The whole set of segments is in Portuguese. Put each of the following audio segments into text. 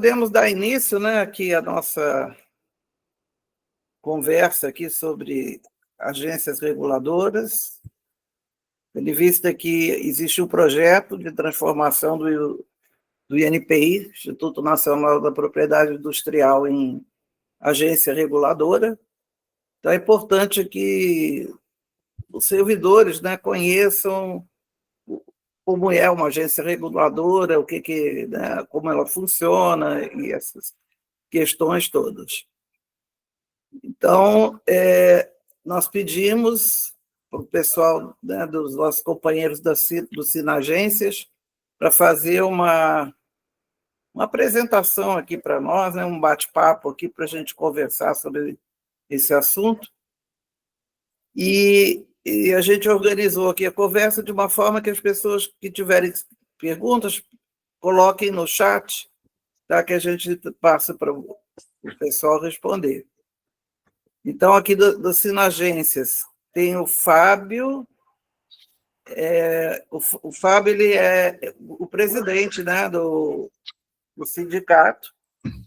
Podemos dar início, né, aqui à nossa conversa aqui sobre agências reguladoras, tendo em vista que existe um projeto de transformação do INPI, Instituto Nacional da Propriedade Industrial, em agência reguladora. Então, é importante que os servidores, né, conheçam como é uma agência reguladora, né, como ela funciona e essas questões todas. Então, nós pedimos para o pessoal, né, dos nossos companheiros do Sinagências para fazer uma apresentação aqui para nós, né, um bate-papo aqui para a gente conversar sobre esse assunto. E a gente organizou aqui a conversa de uma forma que as pessoas que tiverem perguntas coloquem no chat, tá, que a gente passa para o pessoal responder. Então, aqui do Sinagências, tem o Fábio. O Fábio, ele é o presidente, né, do sindicato,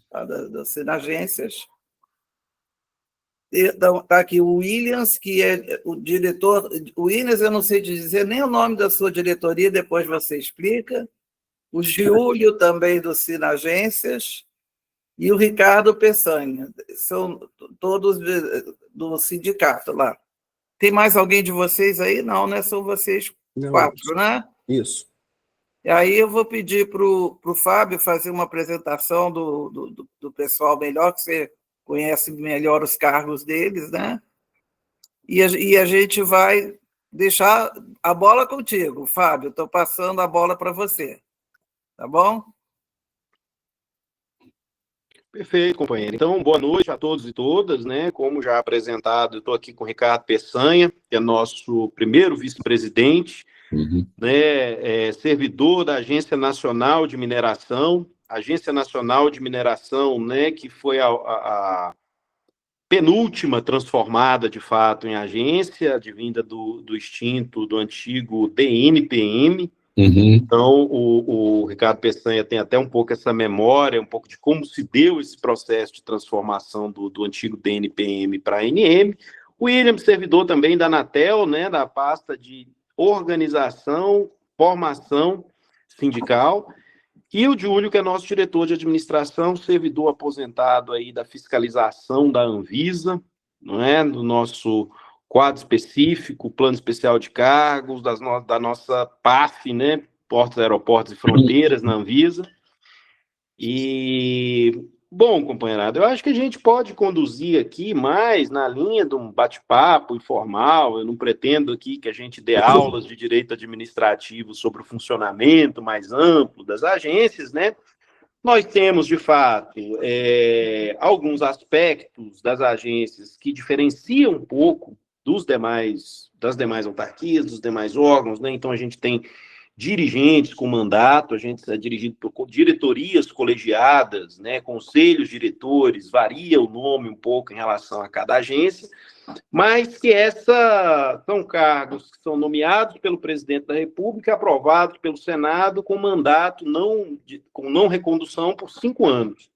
tá, das Sinagências. Está aqui o Williams, que é o diretor. O Williams, eu não sei dizer nem o nome da sua diretoria, depois você explica. O Giulio, também do Sinagências. E o Ricardo Peçanha, são todos do sindicato lá. Tem mais alguém de vocês aí? Não, né? São vocês quatro, né? Isso. E aí eu vou pedir para o Fábio fazer uma apresentação do pessoal melhor, que você conhece melhor os cargos deles, né? E a gente vai deixar a bola contigo, Fábio. Estou passando a bola para você. Tá bom? Perfeito, companheiro. Então, boa noite a todos e todas, né? Como já apresentado, eu estou aqui com o Ricardo Peçanha, que é nosso primeiro vice-presidente, né? Servidor da Agência Nacional de Mineração, né? Que foi a penúltima transformada, de fato, em agência, advinda do extinto, do antigo DNPM. Então, o Ricardo Peçanha tem até um pouco essa memória, um pouco de como se deu esse processo de transformação do antigo DNPM para a ANM. O William, servidor também da Anatel, né, da pasta de organização, formação sindical. E o Júlio, que é nosso diretor de administração, servidor aposentado aí da fiscalização da Anvisa, não é? Do nosso quadro específico, plano especial de cargos, da nossa PAF, né? Portos, Aeroportos e Fronteiras, na Anvisa. E, bom, companheirada, eu acho que a gente pode conduzir aqui mais na linha de um bate-papo informal. Eu não pretendo aqui que a gente dê aulas de direito administrativo sobre o funcionamento mais amplo das agências, né? Nós temos, de fato, alguns aspectos das agências que diferenciam um pouco das demais autarquias, dos demais órgãos, né? Então, a gente tem dirigentes com mandato, a gente é dirigido por diretorias colegiadas, né? Conselhos diretores, varia o nome um pouco em relação a cada agência, mas que são cargos que são nomeados pelo presidente da República, aprovados pelo Senado, com mandato com não recondução por 5 anos.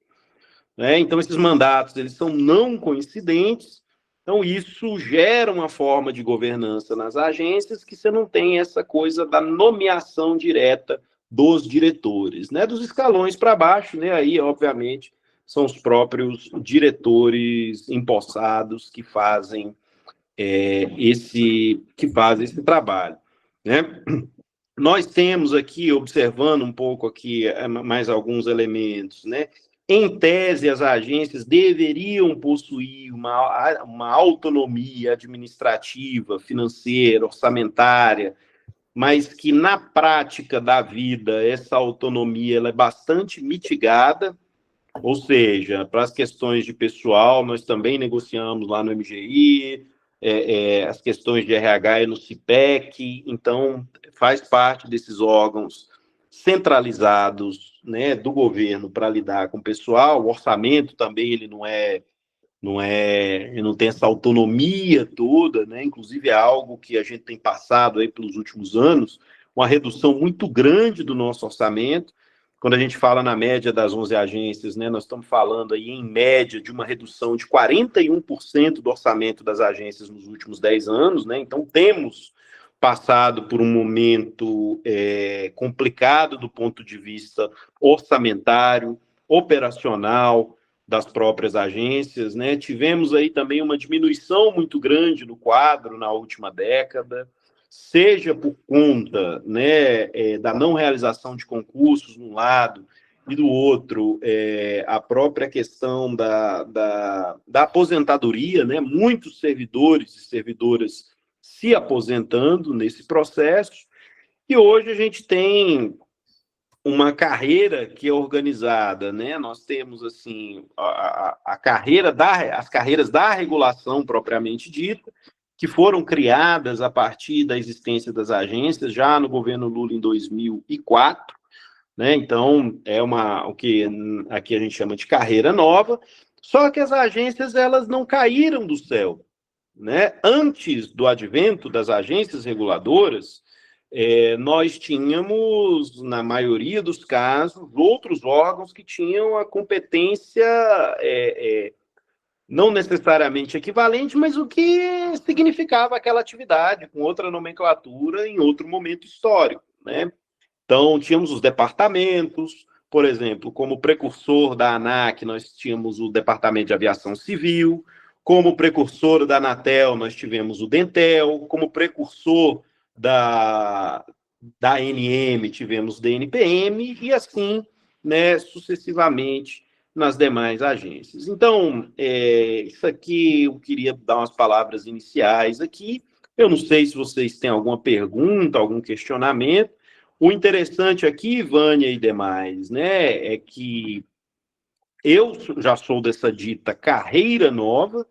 Né? Então, esses mandatos eles são não coincidentes, então isso gera uma forma de governança nas agências que você não tem essa coisa da nomeação direta dos diretores, né? Dos escalões para baixo, né? Aí, obviamente, são os próprios diretores empossados que fazem esse trabalho, né? Nós temos aqui, observando um pouco aqui mais alguns elementos, né? Em tese, as agências deveriam possuir uma autonomia administrativa, financeira, orçamentária, mas que na prática da vida essa autonomia ela é bastante mitigada, ou seja, para as questões de pessoal, nós também negociamos lá no MGI, as questões de RH e no CIPEC, então faz parte desses órgãos centralizados, né, do governo para lidar com o pessoal. O orçamento também ele não tem essa autonomia toda, né? Inclusive é algo que a gente tem passado aí pelos últimos anos, uma redução muito grande do nosso orçamento. quando a gente fala na média das 11 agências, né, nós estamos falando aí em média de uma redução de 41% do orçamento das agências nos últimos 10 anos, né? Então temos passado por um momento complicado do ponto de vista orçamentário, operacional das próprias agências, né? Tivemos aí também uma diminuição muito grande no quadro na última década, seja por conta, né, da não realização de concursos de um lado e do outro, a própria questão da aposentadoria, né? Muitos servidores e servidoras se aposentando nesse processo, e hoje a gente tem uma carreira que é organizada, né? Nós temos assim a carreira as carreiras da regulação propriamente dita, que foram criadas a partir da existência das agências já no governo Lula em 2004, né? Então o que aqui a gente chama de carreira nova. Só que as agências elas não caíram do céu, né? Antes do advento das agências reguladoras, nós tínhamos, na maioria dos casos, outros órgãos que tinham a competência não necessariamente equivalente, mas o que significava aquela atividade, com outra nomenclatura, em outro momento histórico, né? Então, tínhamos os departamentos, por exemplo, como precursor da ANAC, nós tínhamos o Departamento de Aviação Civil, como precursor da Anatel, nós tivemos o Dentel, como precursor da ANM, tivemos o DNPM, e assim, né, sucessivamente nas demais agências. Então, isso aqui eu queria dar umas palavras iniciais aqui. Eu não sei se vocês têm alguma pergunta, algum questionamento. O interessante aqui, Vânia e demais, né, é que eu já sou dessa dita carreira nova,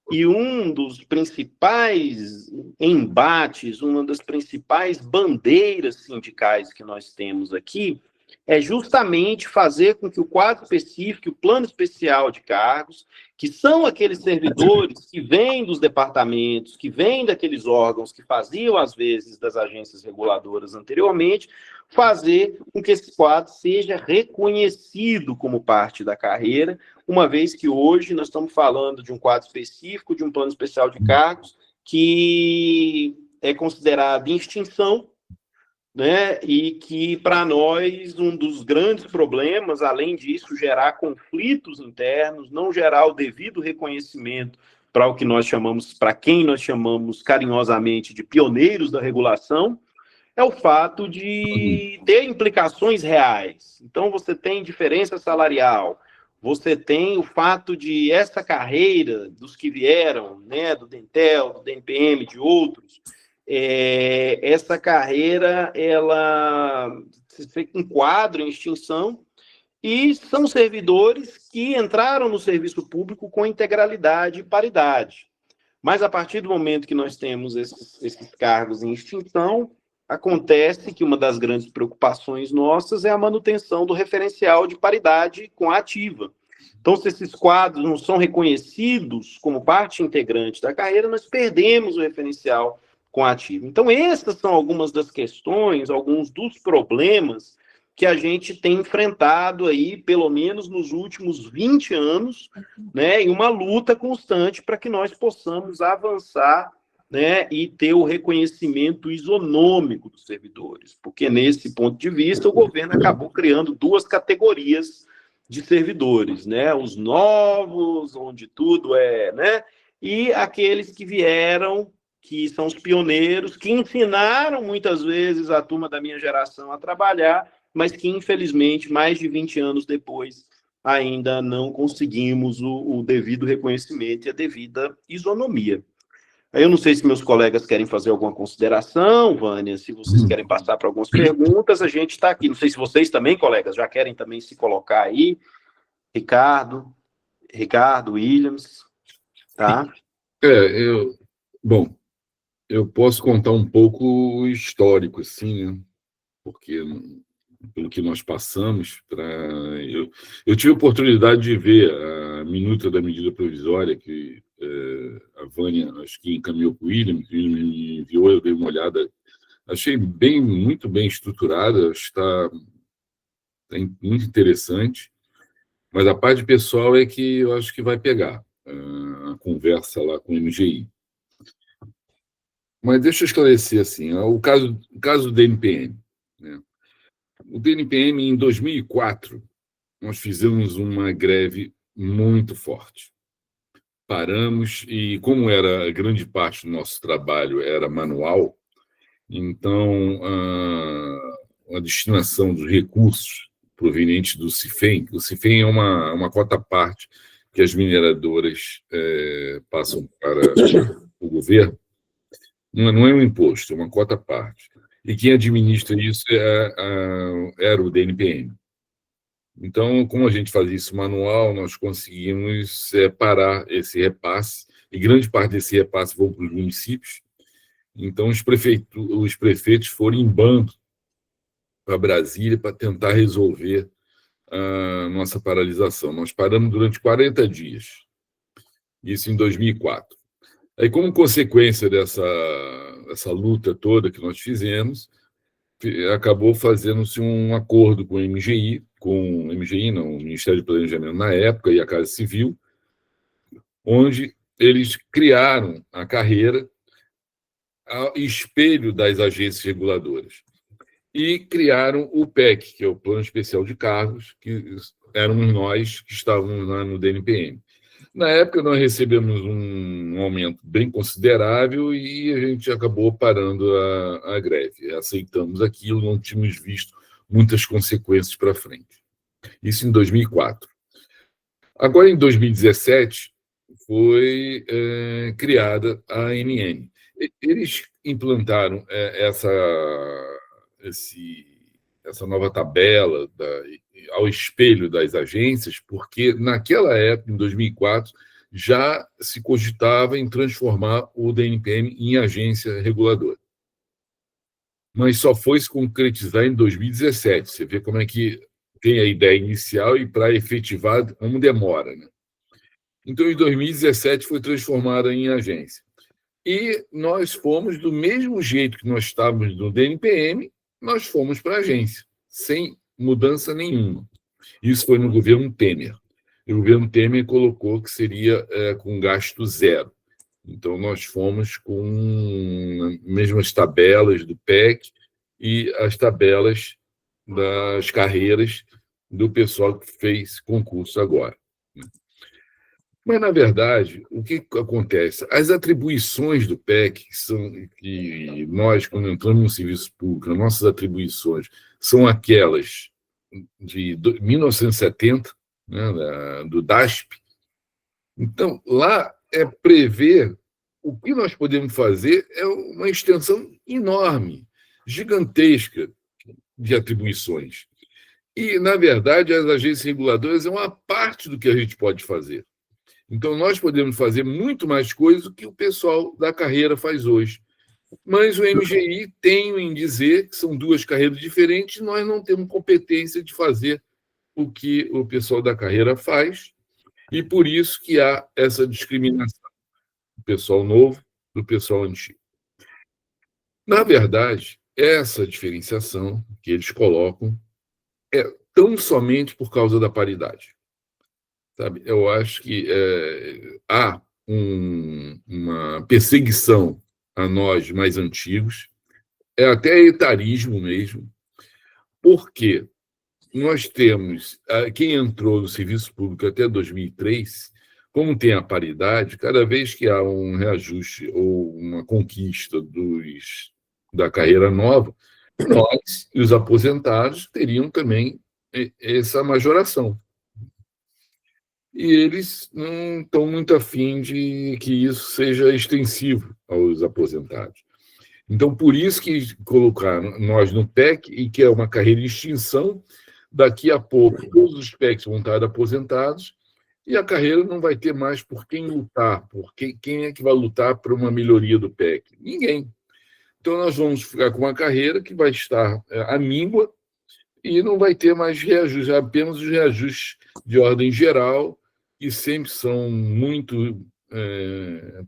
e um dos principais embates, uma das principais bandeiras sindicais que nós temos aqui é justamente fazer com que o quadro específico, o plano especial de cargos, que são aqueles servidores que vêm dos departamentos, que vêm daqueles órgãos que faziam, às vezes, das agências reguladoras anteriormente, fazer com que esse quadro seja reconhecido como parte da carreira, uma vez que hoje nós estamos falando de um quadro específico, de um plano especial de cargos, que é considerado em extinção, né? E que, para nós, um dos grandes problemas, além disso, gerar conflitos internos, não gerar o devido reconhecimento para o que nós chamamos, para quem nós chamamos carinhosamente de pioneiros da regulação, é o fato de ter implicações reais. Então, você tem diferença salarial, você tem o fato de essa carreira dos que vieram, né, do Dentel, do DNPM, de outros, essa carreira, ela se enquadra em extinção, e são servidores que entraram no serviço público com integralidade e paridade. Mas, a partir do momento que nós temos esses cargos em extinção, acontece que uma das grandes preocupações nossas é a manutenção do referencial de paridade com a ativa. Então, se esses quadros não são reconhecidos como parte integrante da carreira, nós perdemos o referencial com a ativa. Então, essas são algumas das questões, alguns dos problemas que a gente tem enfrentado aí, pelo menos nos últimos 20 anos, né, em uma luta constante para que nós possamos avançar, né, e ter o reconhecimento isonômico dos servidores, porque nesse ponto de vista o governo acabou criando duas categorias de servidores, né, os novos, onde tudo né, e aqueles que vieram, que são os pioneiros, que ensinaram muitas vezes a turma da minha geração a trabalhar, mas que infelizmente mais de 20 anos depois ainda não conseguimos o devido reconhecimento e a devida isonomia. Eu não sei se meus colegas querem fazer alguma consideração, Vânia, se vocês querem passar para algumas perguntas, a gente está aqui. Não sei se vocês também, colegas, já querem também se colocar aí. Ricardo, Williams, tá? Bom, eu posso contar um pouco o histórico, assim, né? Porque pelo que nós passamos, eu tive a oportunidade de ver a minuta da medida provisória que a Vânia, acho que encaminhou para o William, que o William me enviou, eu dei uma olhada, achei muito bem estruturada, está muito interessante, mas a parte pessoal é que eu acho que vai pegar a conversa lá com o MGI. Mas deixa eu esclarecer assim, o caso do DNPM, né? O DNPM, em 2004, nós fizemos uma greve muito forte. Paramos e, como era grande parte do nosso trabalho era manual, então a destinação dos recursos provenientes do CIFEM, o CIFEM é uma cota à parte que as mineradoras passam para o governo, não é um imposto, é uma cota à parte. E quem administra isso era o DNPM. Então, como a gente fazia isso manual, nós conseguimos parar esse repasse, e grande parte desse repasse vão para os municípios. Então, os prefeitos foram em bando para Brasília para tentar resolver a nossa paralisação. Nós paramos durante 40 dias, isso em 2004. Aí, como consequência dessa luta toda que nós fizemos, acabou fazendo-se um acordo com o MGI, o Ministério do Planejamento na época, e a Casa Civil, onde eles criaram a carreira ao espelho das agências reguladoras. E criaram o PEC, que é o Plano Especial de Cargos, que éramos nós que estávamos lá no DNPM. Na época, nós recebemos um aumento bem considerável e a gente acabou parando a greve. Aceitamos aquilo, não tínhamos visto muitas consequências para frente. Isso em 2004. Agora, em 2017, foi criada a ANN. Eles implantaram essa nova tabela ao espelho das agências, porque naquela época, em 2004, já se cogitava em transformar o DNPM em agência reguladora. Mas só foi se concretizar em 2017. Você vê como é que tem a ideia inicial e para efetivar, como demora, né? Então, em 2017, foi transformada em agência. E nós fomos, do mesmo jeito que nós estávamos no DNPM, nós fomos para a agência, sem mudança nenhuma. Isso foi no governo Temer. E o governo Temer colocou que seria com gasto zero. Então, nós fomos com as mesmas tabelas do PEC e as tabelas das carreiras do pessoal que fez concurso agora. Mas, na verdade, o que acontece? As atribuições do PEC, que nós, quando entramos no serviço público, as nossas atribuições são aquelas de 1970, né, do DASP. Então, lá prever o que nós podemos fazer é uma extensão enorme, gigantesca de atribuições. E, na verdade, as agências reguladoras é uma parte do que a gente pode fazer. Então, nós podemos fazer muito mais coisas do que o pessoal da carreira faz hoje. Mas o MGI tem em dizer que são duas carreiras diferentes e nós não temos competência de fazer o que o pessoal da carreira faz, e por isso que há essa discriminação do pessoal novo do pessoal antigo. Na verdade, essa diferenciação que eles colocam é tão somente por causa da paridade. Sabe? Eu acho que há uma perseguição a nós mais antigos, é até etarismo mesmo, porque nós temos, quem entrou no serviço público até 2003, como tem a paridade, cada vez que há um reajuste ou uma conquista da carreira nova, nós, os aposentados, teriam também essa majoração. E eles não estão muito afim de que isso seja extensivo aos aposentados. Então, por isso que colocaram nós no PEC, e que é uma carreira de extinção, daqui a pouco todos os PECs vão estar aposentados e a carreira não vai ter mais por quem lutar, quem é que vai lutar por uma melhoria do PEC? Ninguém. Então, nós vamos ficar com uma carreira que vai estar à míngua e não vai ter mais reajustes, apenas os reajustes de ordem geral, que sempre são muito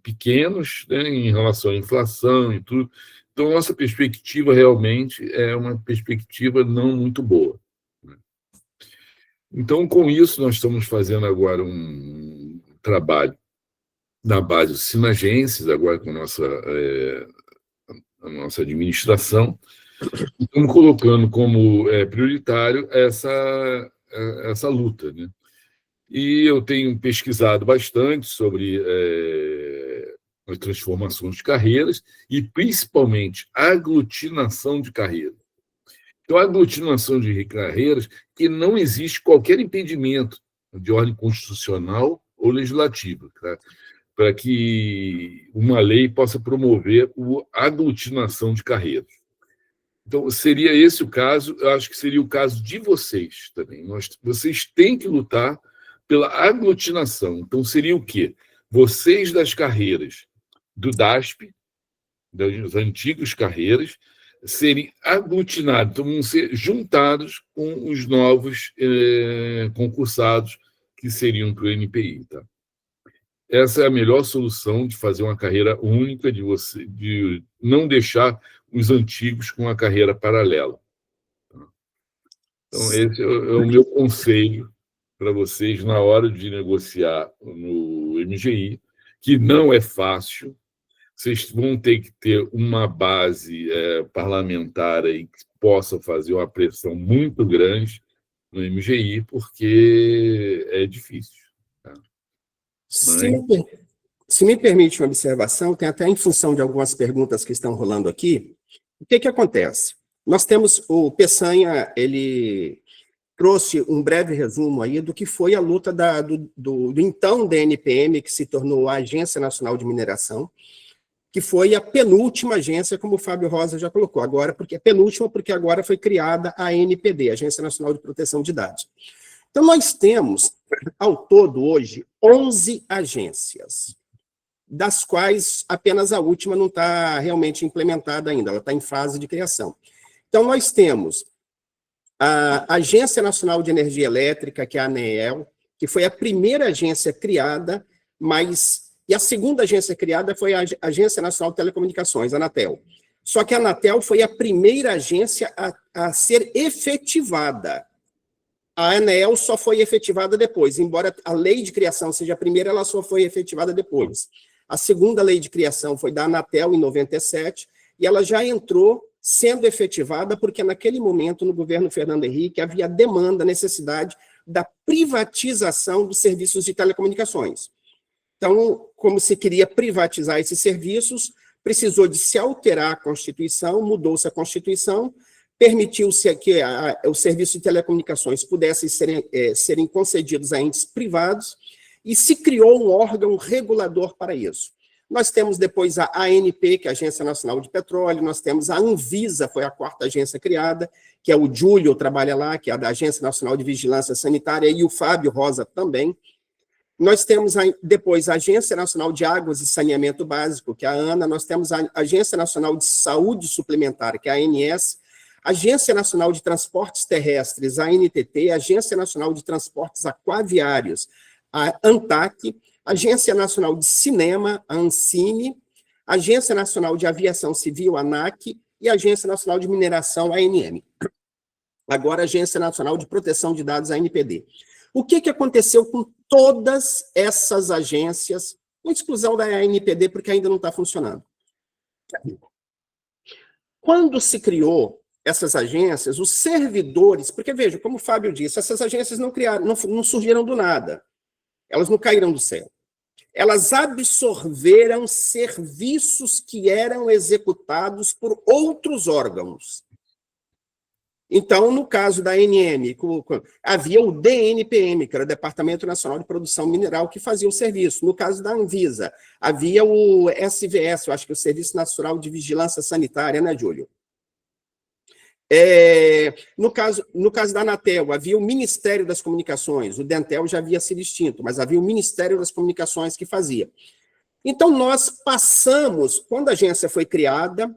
pequenos, né, em relação à inflação e tudo. Então, nossa perspectiva realmente é uma perspectiva não muito boa. Então, com isso, nós estamos fazendo agora um trabalho na base dos Sinagências, agora com a nossa administração. Estamos colocando como prioritário essa luta, né? E eu tenho pesquisado bastante sobre as transformações de carreiras e, principalmente, a aglutinação de carreiras. Então, a aglutinação de carreiras que não existe qualquer impedimento de ordem constitucional ou legislativa, tá? Para que uma lei possa promover a aglutinação de carreiras. Então, seria esse o caso, eu acho que seria o caso de vocês também. Vocês têm que lutar pela aglutinação. Então, seria o quê? Vocês das carreiras do DASP, das antigas carreiras, serem aglutinados, então vão ser juntados com os novos concursados que seriam para o NPI. Tá? Essa é a melhor solução de fazer uma carreira única, de não deixar os antigos com uma carreira paralela. Então, esse é o meu conselho para vocês na hora de negociar no MGI, que não é fácil. Vocês vão ter que ter uma base parlamentar aí que possa fazer uma pressão muito grande no MGI, porque é difícil. Tá? Se me permite uma observação, tem até em função de algumas perguntas que estão rolando aqui, o que acontece? Nós temos, o Peçanha, ele trouxe um breve resumo aí do que foi a luta do então DNPM, que se tornou a Agência Nacional de Mineração, que foi a penúltima agência, como o Fábio Rosa já colocou, agora, porque é penúltima, porque agora foi criada a ANPD, Agência Nacional de Proteção de Dados. Então, nós temos, ao todo, hoje, 11 agências, das quais apenas a última não está realmente implementada ainda, ela está em fase de criação. Então, nós temos a Agência Nacional de Energia Elétrica, que é a ANEEL, que foi a primeira agência criada, e a segunda agência criada foi a Agência Nacional de Telecomunicações, a Anatel. Só que a Anatel foi a primeira agência a ser efetivada. A ANEEL só foi efetivada depois, embora a lei de criação seja a primeira, ela só foi efetivada depois. A segunda lei de criação foi da Anatel, em 97, e ela já entrou sendo efetivada porque, naquele momento, no governo Fernando Henrique, havia demanda, necessidade da privatização dos serviços de telecomunicações. Então, como se queria privatizar esses serviços, precisou de se alterar a Constituição, mudou-se a Constituição, permitiu-se que os serviços de telecomunicações pudessem serem concedidos a entes privados e se criou um órgão regulador para isso. Nós temos depois a ANP, que é a Agência Nacional de Petróleo, nós temos a Anvisa, foi a quarta agência criada, que é o Júlio trabalha lá, que é a da Agência Nacional de Vigilância Sanitária, e o Fábio Rosa também. Nós temos depois a Agência Nacional de Águas e Saneamento Básico, que é a ANA, nós temos a Agência Nacional de Saúde Suplementar, que é a ANS, Agência Nacional de Transportes Terrestres, a ANTT, Agência Nacional de Transportes Aquaviários, a ANTAC, Agência Nacional de Cinema, a ANCINE, Agência Nacional de Aviação Civil, a ANAC, e a Agência Nacional de Mineração, a ANM. Agora, a Agência Nacional de Proteção de Dados, a ANPD. O que aconteceu com todas essas agências, com exclusão da ANPD, porque ainda não está funcionando? Quando se criou essas agências, os servidores, porque veja, como o Fábio disse, essas agências não surgiram do nada, elas não caíram do céu. Elas absorveram serviços que eram executados por outros órgãos. Então, no caso da ANM, havia o DNPM, que era o Departamento Nacional de Produção Mineral, que fazia o serviço. No caso da Anvisa, havia o SVS, eu acho que é o Serviço Nacional de Vigilância Sanitária, né, Júlio? No caso da Anatel, havia o Ministério das Comunicações, o Dentel já havia sido extinto, mas havia o Ministério das Comunicações que fazia. Então, nós passamos, quando a agência foi criada,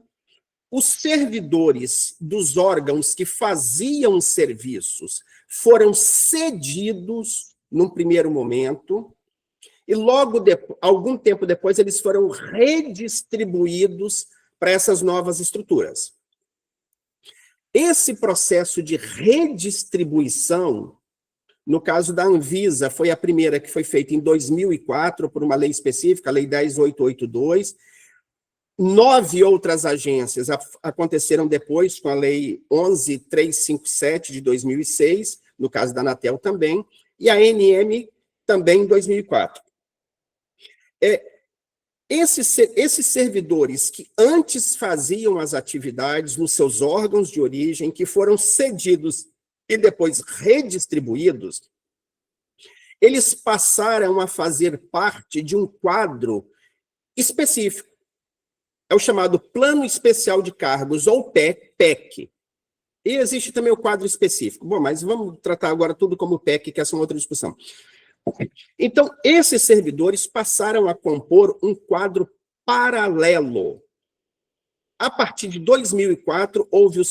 os servidores dos órgãos que faziam serviços foram cedidos num primeiro momento, e logo, algum tempo depois, eles foram redistribuídos para essas novas estruturas. Esse processo de redistribuição No caso da Anvisa, foi a primeira que foi feita em 2004 por uma lei específica, a Lei 10.882. 9 outras agências aconteceram depois, com a Lei 11.357 de 2006, no caso da Anatel também, e a ANM também em 2004. Esses servidores que antes faziam as atividades nos seus órgãos de origem, que foram cedidos e depois redistribuídos, eles passaram a fazer parte de um quadro específico. É o chamado Plano Especial de Cargos, ou PEC. E existe também o quadro específico. Bom, mas vamos tratar agora tudo como PEC, que essa é uma outra discussão. Então, esses servidores passaram a compor um quadro paralelo. A partir de 2004, houve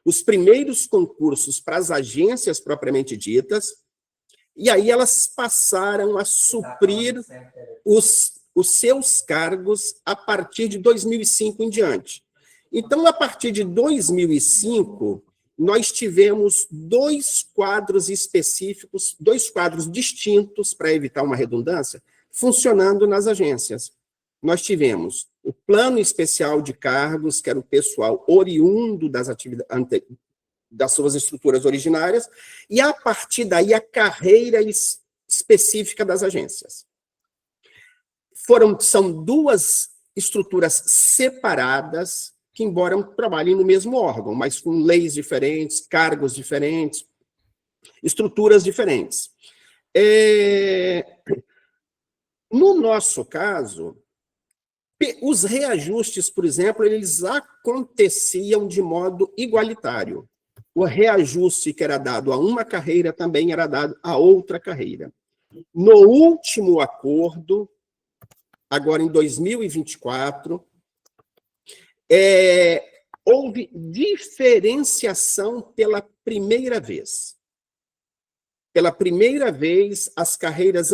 os primeiros concursos para as agências propriamente ditas, e aí elas passaram a suprir os seus cargos a partir de 2005 em diante. Então, a partir de 2005, nós tivemos 2 quadros específicos, 2 quadros distintos, para evitar uma redundância, funcionando nas agências. Nós tivemos o Plano Especial de Cargos, que era o pessoal oriundo das atividades, das suas estruturas originárias, e, a partir daí, a carreira específica das agências. São 2 estruturas separadas, que, embora trabalhem no mesmo órgão, mas com leis diferentes, cargos diferentes, estruturas diferentes. No nosso caso, os reajustes, por exemplo, eles aconteciam de modo igualitário. O reajuste que era dado a uma carreira também era dado a outra carreira. No último acordo, agora em 2024, houve diferenciação pela primeira vez. Pela primeira vez, as carreiras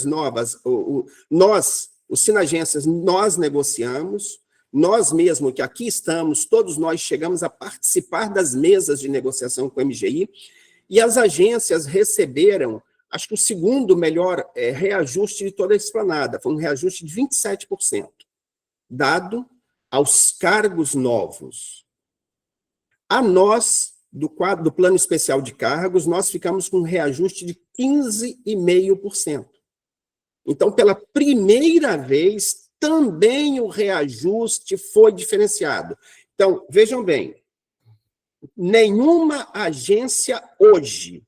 novas, os Sinagências, nós negociamos, nós mesmos que aqui estamos, todos nós chegamos a participar das mesas de negociação com o MGI, e as agências receberam, acho que o segundo melhor reajuste de toda a esplanada, foi um reajuste de 27%, dado aos cargos novos. A nós, do Plano Especial de Cargos, nós ficamos com um reajuste de 15,5%. Então, pela primeira vez, também o reajuste foi diferenciado. Então, vejam bem, nenhuma agência hoje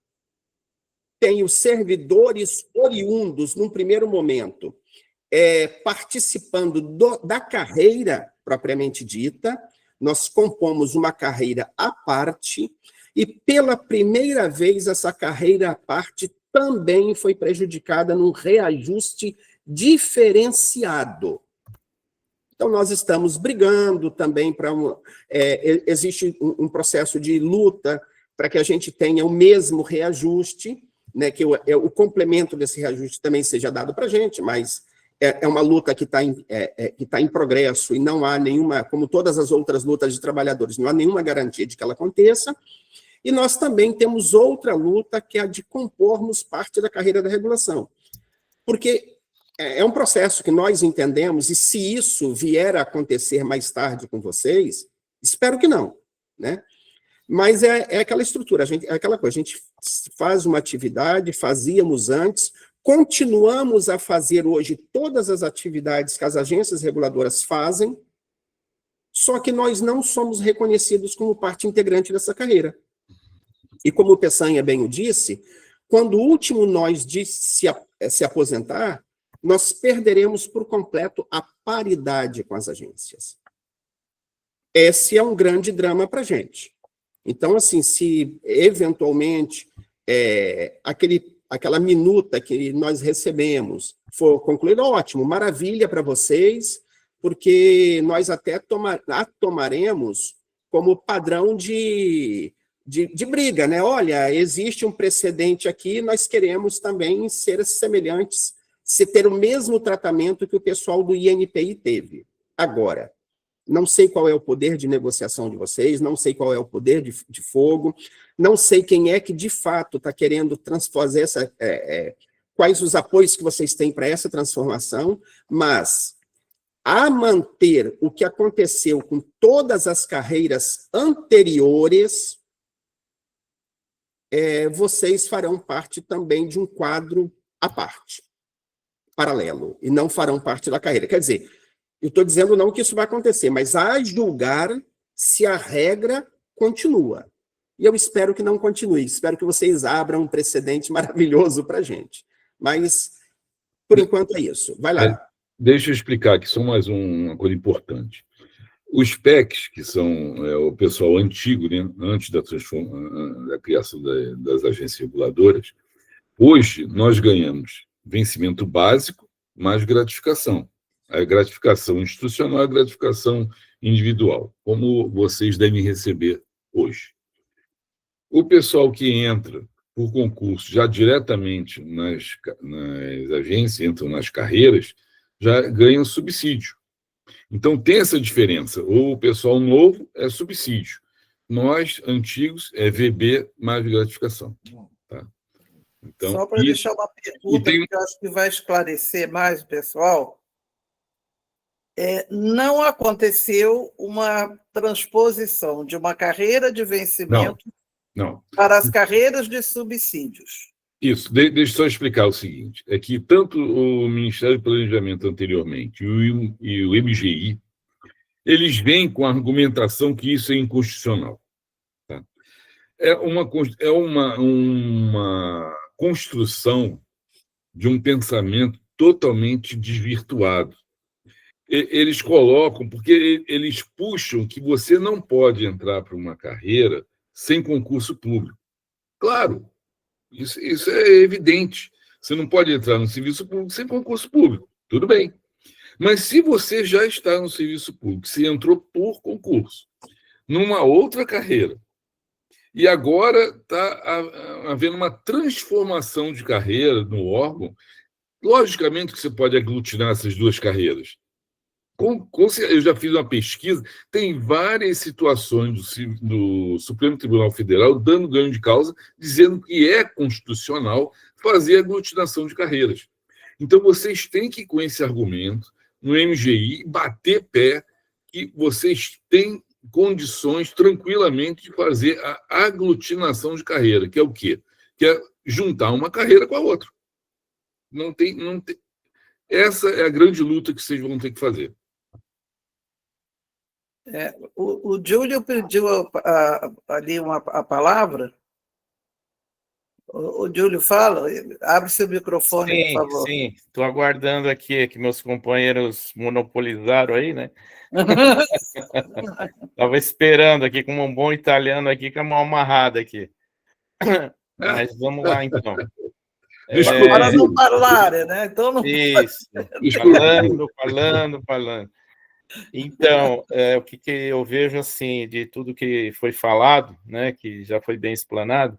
tem os servidores oriundos, num primeiro momento, participando da carreira propriamente dita. Nós compomos uma carreira à parte, e pela primeira vez essa carreira à parte também foi prejudicada num reajuste diferenciado. Então, nós estamos brigando também para existe um processo de luta para que a gente tenha o mesmo reajuste, né, que o complemento desse reajuste também seja dado para a gente, mas é uma luta que está em progresso, e não há nenhuma, como todas as outras lutas de trabalhadores, não há nenhuma garantia de que ela aconteça. E nós também temos outra luta, que é a de compormos parte da carreira da regulação. Porque é um processo que nós entendemos, e se isso vier a acontecer mais tarde com vocês, espero que não, né? Mas é aquela estrutura, é aquela coisa, a gente faz uma atividade, fazíamos antes, continuamos a fazer hoje todas as atividades que as agências reguladoras fazem, só que nós não somos reconhecidos como parte integrante dessa carreira. E como o Peçanha bem o disse, quando o último nós se aposentar, nós perderemos por completo a paridade com as agências. Esse é um grande drama para a gente. Então, assim, se eventualmente aquela minuta que nós recebemos for concluída, ótimo, maravilha para vocês, porque nós até tomaremos como padrão de briga, né? Olha, existe um precedente aqui, nós queremos também ser semelhantes, ter o mesmo tratamento que o pessoal do INPI teve. Agora, não sei qual é o poder de negociação de vocês, não sei qual é o poder de fogo, não sei quem é que, de fato, está querendo fazer quais os apoios que vocês têm para essa transformação, mas a manter o que aconteceu com todas as carreiras anteriores, vocês farão parte também de um quadro à parte, paralelo, e não farão parte da carreira. Quer dizer, eu estou dizendo não que isso vai acontecer, mas a julgar se a regra continua. E eu espero que não continue, espero que vocês abram um precedente maravilhoso para a gente. Mas, por enquanto, é isso. Vai lá. Deixa eu explicar aqui só mais uma coisa importante. Os PECs, que são o pessoal antigo, né, antes da criação das agências reguladoras, hoje nós ganhamos vencimento básico mais gratificação. A gratificação institucional e a gratificação individual, como vocês devem receber hoje. O pessoal que entra por concurso já diretamente nas agências, entram nas carreiras, já ganha subsídio. Então, tem essa diferença. O pessoal novo é subsídio. Nós, antigos, é VB mais gratificação. Tá? Então, só para deixar uma pergunta, que eu acho que vai esclarecer mais o pessoal. Não aconteceu uma transposição de uma carreira de vencimento para as carreiras de subsídios. Isso, deixa eu só explicar o seguinte, é que tanto o Ministério do Planejamento anteriormente e o MGI, eles vêm com a argumentação que isso é inconstitucional. Tá? É uma construção de um pensamento totalmente desvirtuado. Eles colocam, porque eles puxam que você não pode entrar para uma carreira sem concurso público. Claro, isso é evidente. Você não pode entrar no serviço público sem concurso público. Tudo bem. Mas se você já está no serviço público, se entrou por concurso, numa outra carreira, e agora está havendo uma transformação de carreira no órgão, logicamente que você pode aglutinar essas duas carreiras. Eu já fiz uma pesquisa, tem várias situações do Supremo Tribunal Federal dando ganho de causa, dizendo que é constitucional fazer aglutinação de carreiras. Então, vocês têm que, com esse argumento, no MGI, bater pé que vocês têm condições tranquilamente de fazer a aglutinação de carreira, que é o quê? Que é juntar uma carreira com a outra. Não tem. Essa é a grande luta que vocês vão ter que fazer. O Júlio pediu ali a palavra. O Júlio fala, abre seu microfone, sim, por favor. Sim, estou aguardando aqui que meus companheiros monopolizaram aí, né? Estava esperando aqui, como um bom italiano aqui, com a mão amarrada aqui. Mas vamos lá, então. Para não falar, né? Então não isso, falando. Então, o que eu vejo, assim, de tudo que foi falado, né, que já foi bem explanado,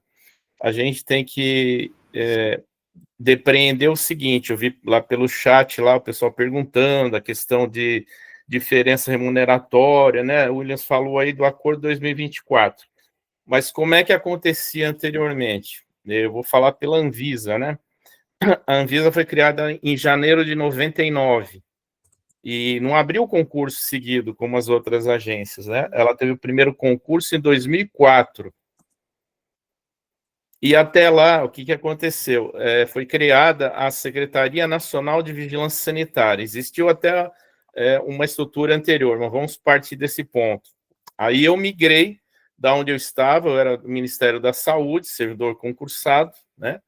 a gente tem que depreender o seguinte, eu vi lá pelo chat, lá, o pessoal perguntando a questão de diferença remuneratória, né, o Williams falou aí do acordo 2024, mas como é que acontecia anteriormente? Eu vou falar pela Anvisa, né, a Anvisa foi criada em janeiro de 99, e não abriu concurso seguido como as outras agências, né? Ela teve o primeiro concurso em 2004. E até lá, o que aconteceu? Foi criada a Secretaria Nacional de Vigilância Sanitária. Existiu até uma estrutura anterior, mas vamos partir desse ponto. Aí eu migrei da onde eu estava, eu era do Ministério da Saúde, servidor concursado, né?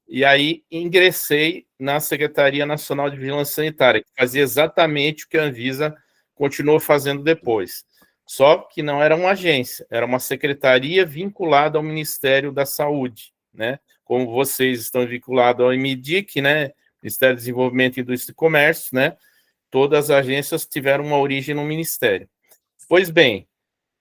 E aí ingressei na Secretaria Nacional de Vigilância Sanitária, que fazia exatamente o que a Anvisa continuou fazendo depois. Só que não era uma agência, era uma secretaria vinculada ao Ministério da Saúde, né? Como vocês estão vinculados ao MDIC, né? Ministério do Desenvolvimento, Indústria e Comércio, né? Todas as agências tiveram uma origem no Ministério. Pois bem,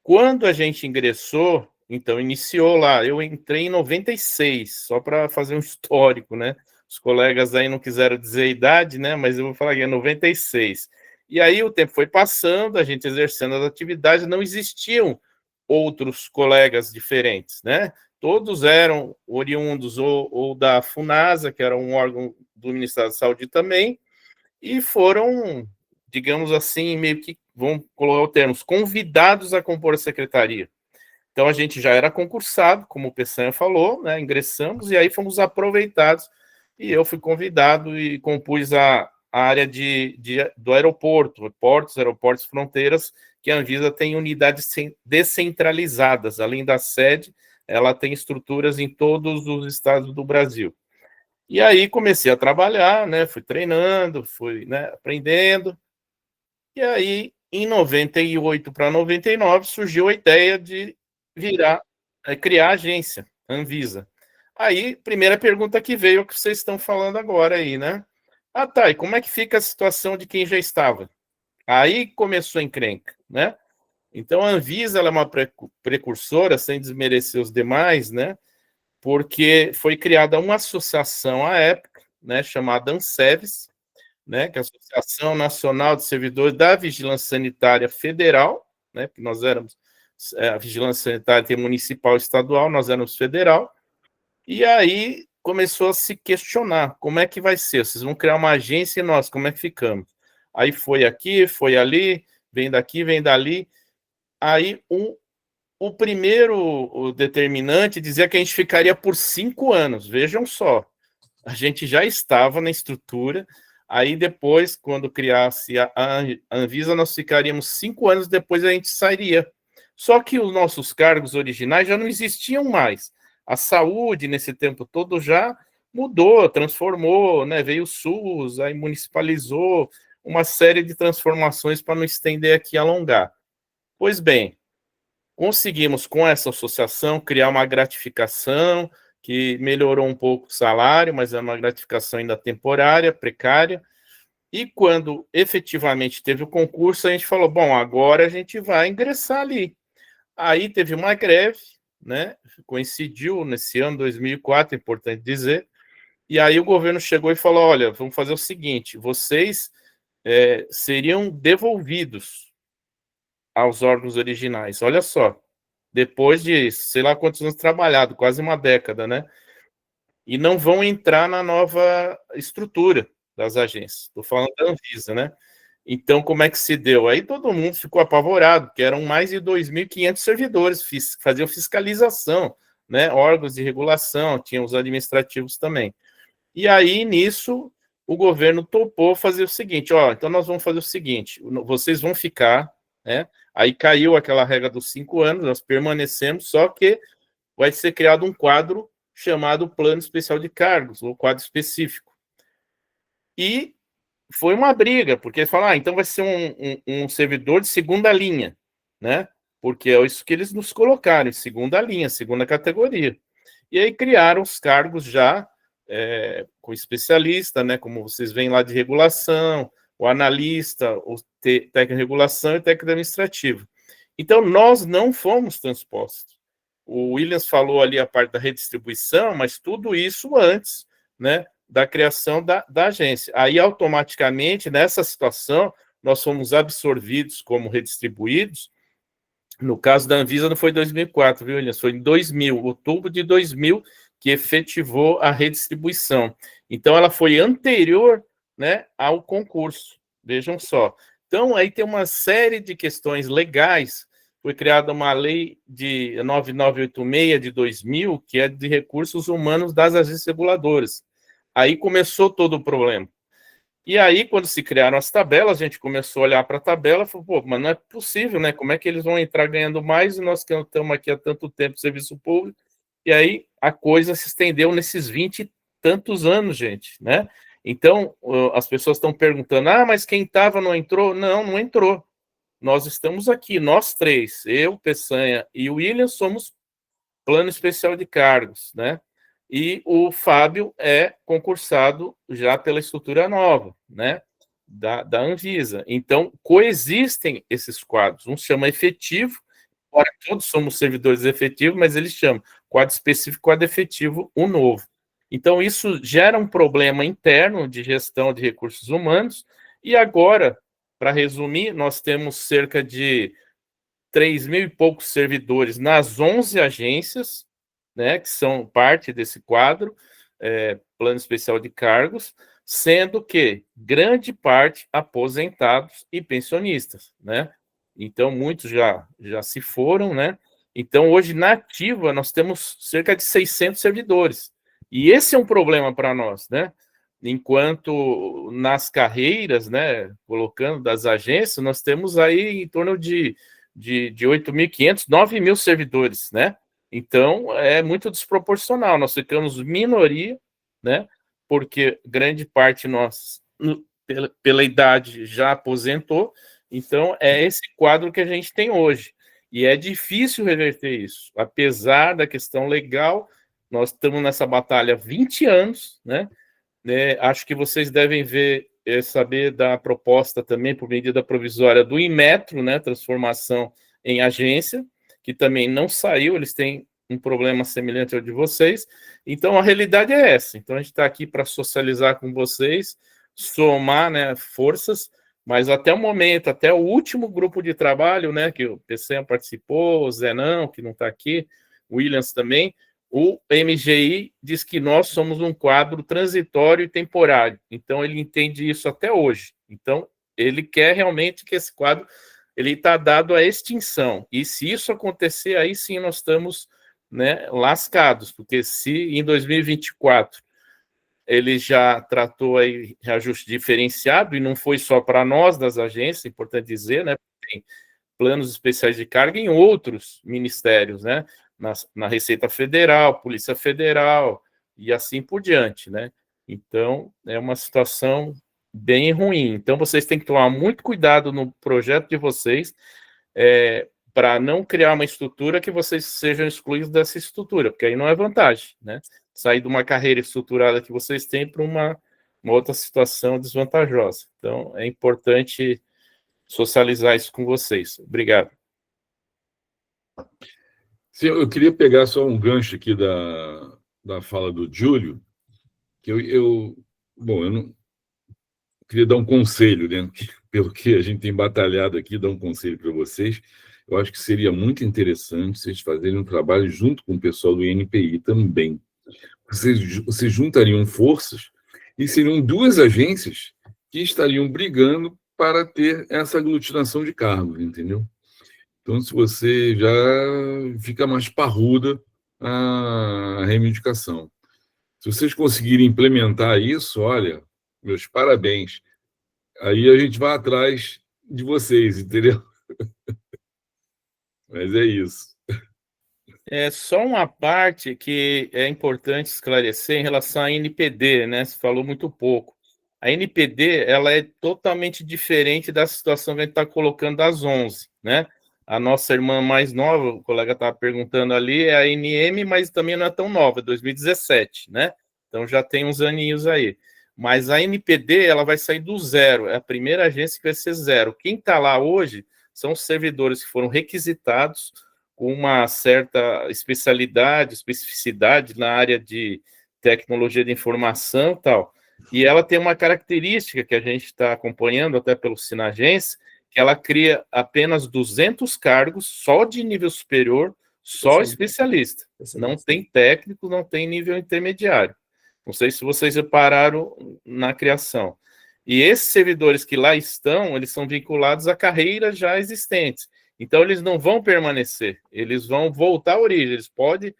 quando a gente ingressou, então, iniciou lá, eu entrei em 96, só para fazer um histórico, né? Os colegas aí não quiseram dizer a idade, né? Mas eu vou falar que é 96. E aí o tempo foi passando, a gente exercendo as atividades, não existiam outros colegas diferentes, né? Todos eram oriundos ou da FUNASA, que era um órgão do Ministério da Saúde também, e foram, digamos assim, meio que, vamos colocar o termo, convidados a compor a secretaria. Então, a gente já era concursado, como o Peçanha falou, né? Ingressamos e aí fomos aproveitados, e eu fui convidado e compus a área do aeroporto, portos, aeroportos, fronteiras, que a Anvisa tem unidades descentralizadas. Além da sede, ela tem estruturas em todos os estados do Brasil. E aí comecei a trabalhar, né? Fui treinando, fui, né, aprendendo. E aí, em 98 para 99, surgiu a ideia de criar a agência, Anvisa. Aí, primeira pergunta que veio é o que vocês estão falando agora aí, né? Ah, tá, e como é que fica a situação de quem já estava? Aí começou a encrenca, né? Então, a Anvisa ela é uma precursora, sem desmerecer os demais, né? Porque foi criada uma associação à época, né, chamada ANSEVES, né, que é a Associação Nacional de Servidores da Vigilância Sanitária Federal, né, que nós éramos, a Vigilância Sanitária tem municipal e estadual, nós éramos federal, e aí começou a se questionar, como é que vai ser? Vocês vão criar uma agência e nós, como é que ficamos? Aí foi aqui, foi ali, vem daqui, vem dali, aí o primeiro determinante dizia que a gente ficaria por 5 anos, vejam só, a gente já estava na estrutura, aí depois, quando criasse a Anvisa, nós ficaríamos 5 anos, depois a gente sairia. Só que os nossos cargos originais já não existiam mais. A saúde, nesse tempo todo, já mudou, transformou, né? Veio o SUS, aí municipalizou, uma série de transformações para não estender aqui e alongar. Pois bem, conseguimos, com essa associação, criar uma gratificação que melhorou um pouco o salário, mas é uma gratificação ainda temporária, precária. E quando efetivamente teve o concurso, a gente falou, bom, agora a gente vai ingressar ali. Aí teve uma greve, né? Coincidiu nesse ano, 2004, é importante dizer, e aí o governo chegou e falou, olha, vamos fazer o seguinte, vocês seriam devolvidos aos órgãos originais. Olha só, depois de sei lá quantos anos trabalhado, quase uma década, né? E não vão entrar na nova estrutura das agências. Estou falando da Anvisa, né? Então, como é que se deu? Aí todo mundo ficou apavorado, porque eram mais de 2.500 servidores, faziam fiscalização, né? Órgãos de regulação, tinham os administrativos também. E aí, nisso, o governo topou fazer o seguinte, ó, então nós vamos fazer o seguinte, vocês vão ficar, né? Aí caiu aquela regra dos 5 anos, nós permanecemos, só que vai ser criado um quadro chamado Plano Especial de Cargos, ou quadro específico. E foi uma briga, porque falaram, então vai ser um servidor de segunda linha, né? Porque é isso que eles nos colocaram, em segunda linha, segunda categoria. E aí criaram os cargos já com especialista, né? Como vocês veem lá de regulação, o analista, o técnico de regulação e o técnico administrativo. Então, nós não fomos transpostos. O Williams falou ali a parte da redistribuição, mas tudo isso antes, né, da criação da agência. Aí, automaticamente, nessa situação, nós fomos absorvidos como redistribuídos. No caso da Anvisa, não foi em 2004, viu, Williams? Foi em 2000, outubro de 2000, que efetivou a redistribuição. Então, ela foi anterior, né, ao concurso. Vejam só. Então, aí tem uma série de questões legais. Foi criada uma lei de 9986 de 2000, que é de recursos humanos das agências reguladoras. Aí começou todo o problema. E aí, quando se criaram as tabelas, a gente começou a olhar para a tabela e falou, pô, mas não é possível, né? Como é que eles vão entrar ganhando mais e nós que estamos aqui há tanto tempo serviço público? E aí a coisa se estendeu nesses 20 e tantos anos, gente, né? Então, as pessoas estão perguntando, mas quem estava não entrou? Não, não entrou. Nós estamos aqui, nós três, eu, Peçanha e o William, somos Plano Especial de Cargos, né? E o Fábio é concursado já pela estrutura nova, né? Da Anvisa. Então, coexistem esses quadros. Um chama efetivo, ora, todos somos servidores efetivos, mas eles chamam quadro específico, quadro efetivo, o novo. Então, isso gera um problema interno de gestão de recursos humanos, e agora para resumir, nós temos cerca de 3.000 e poucos servidores nas 11 agências, né, que são parte desse quadro, Plano Especial de Cargos, sendo que grande parte aposentados e pensionistas, né? Então, muitos já se foram, né? Então, hoje, na ativa, nós temos cerca de 600 servidores. E esse é um problema para nós, né? Enquanto nas carreiras, né, colocando das agências, nós temos aí em torno de 8.500, 9.000 servidores, né? Então, é muito desproporcional. Nós ficamos minoria, né? Porque grande parte nós, pela idade, já aposentou. Então, é esse quadro que a gente tem hoje. E é difícil reverter isso. Apesar da questão legal, nós estamos nessa batalha há 20 anos, né? Acho que vocês devem saber da proposta também, por medida provisória, do Inmetro, né? Transformação em agência, que também não saiu, eles têm um problema semelhante ao de vocês. Então, a realidade é essa. Então, a gente está aqui para socializar com vocês, somar, né, forças, mas até o momento, até o último grupo de trabalho, né, que o PCM participou, o Zenão, que não está aqui, o Williams também, o MGI diz que nós somos um quadro transitório e temporário. Então, ele entende isso até hoje. Então, ele quer realmente que esse quadro ele está dado à extinção. E se isso acontecer, aí sim nós estamos, né, lascados, porque se em 2024 ele já tratou aí reajuste diferenciado, e não foi só para nós das agências, importante dizer, né, tem planos especiais de carga em outros ministérios, né, na Receita Federal, Polícia Federal, e assim por diante, né. Então, é uma situação bem ruim. Então, vocês têm que tomar muito cuidado no projeto de vocês, para não criar uma estrutura que vocês sejam excluídos dessa estrutura, porque aí não é vantagem, né? Sair de uma carreira estruturada que vocês têm para uma outra situação desvantajosa. Então, é importante socializar isso com vocês. Obrigado. Sim, eu queria pegar só um gancho aqui da fala do Júlio, que eu não queria dar um conselho, né? Pelo que a gente tem batalhado aqui, dar um conselho para vocês. Eu acho que seria muito interessante vocês fazerem um trabalho junto com o pessoal do INPI também. Vocês juntariam forças e seriam duas agências que estariam brigando para ter essa aglutinação de cargos, entendeu? Então, se você já fica mais parruda a reivindicação. Se vocês conseguirem implementar isso, olha, meus parabéns. Aí a gente vai atrás de vocês, entendeu? Mas é isso. É só uma parte que é importante esclarecer em relação à NPD, né? Se falou muito pouco. A NPD, ela é totalmente diferente da situação que a gente está colocando das 11, né? A nossa irmã mais nova, o colega estava perguntando ali, é a NM, mas também não é tão nova, é 2017, né? Então já tem uns aninhos aí. Mas a NPD, ela vai sair do zero, é a primeira agência que vai ser zero. Quem está lá hoje são os servidores que foram requisitados com uma certa especificidade na área de tecnologia de informação e tal. E ela tem uma característica que a gente está acompanhando até pelo Sinagência, que ela cria apenas 200 cargos só de nível superior, só especialista. Não tem técnico, não tem nível intermediário. Não sei se vocês repararam na criação. E esses servidores que lá estão, eles são vinculados a carreiras já existentes. Então, eles não vão permanecer, eles vão voltar à origem, eles podem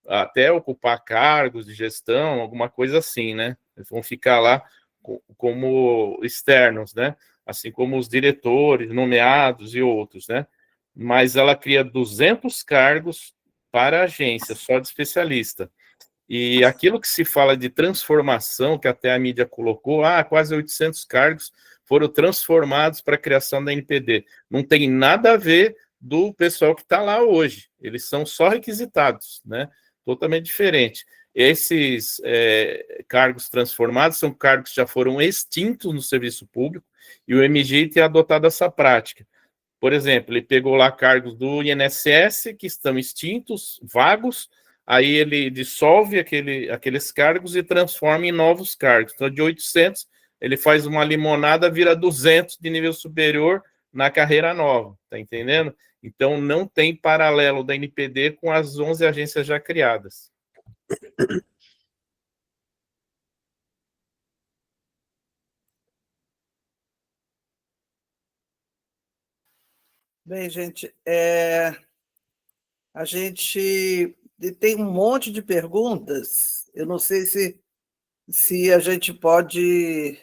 até ocupar cargos de gestão, alguma coisa assim, né? Eles vão ficar lá como externos, né? Assim como os diretores nomeados e outros, né? Mas ela cria 200 cargos para a agência, só de especialista. E aquilo que se fala de transformação, que até a mídia colocou, quase 800 cargos foram transformados para a criação da NPD. Não tem nada a ver do pessoal que está lá hoje. Eles são só requisitados, né? Totalmente diferente. Esses cargos transformados são cargos que já foram extintos no serviço público e o MGI tem adotado essa prática. Por exemplo, ele pegou lá cargos do INSS que estão extintos, vagos, aí ele dissolve aqueles cargos e transforma em novos cargos. Então, de 800 ele faz uma limonada, vira 200 de nível superior na carreira nova, tá entendendo? Então, não tem paralelo da NPD com as 11 agências já criadas. Bem, gente, a gente tem um monte de perguntas. Eu não sei se a gente pode...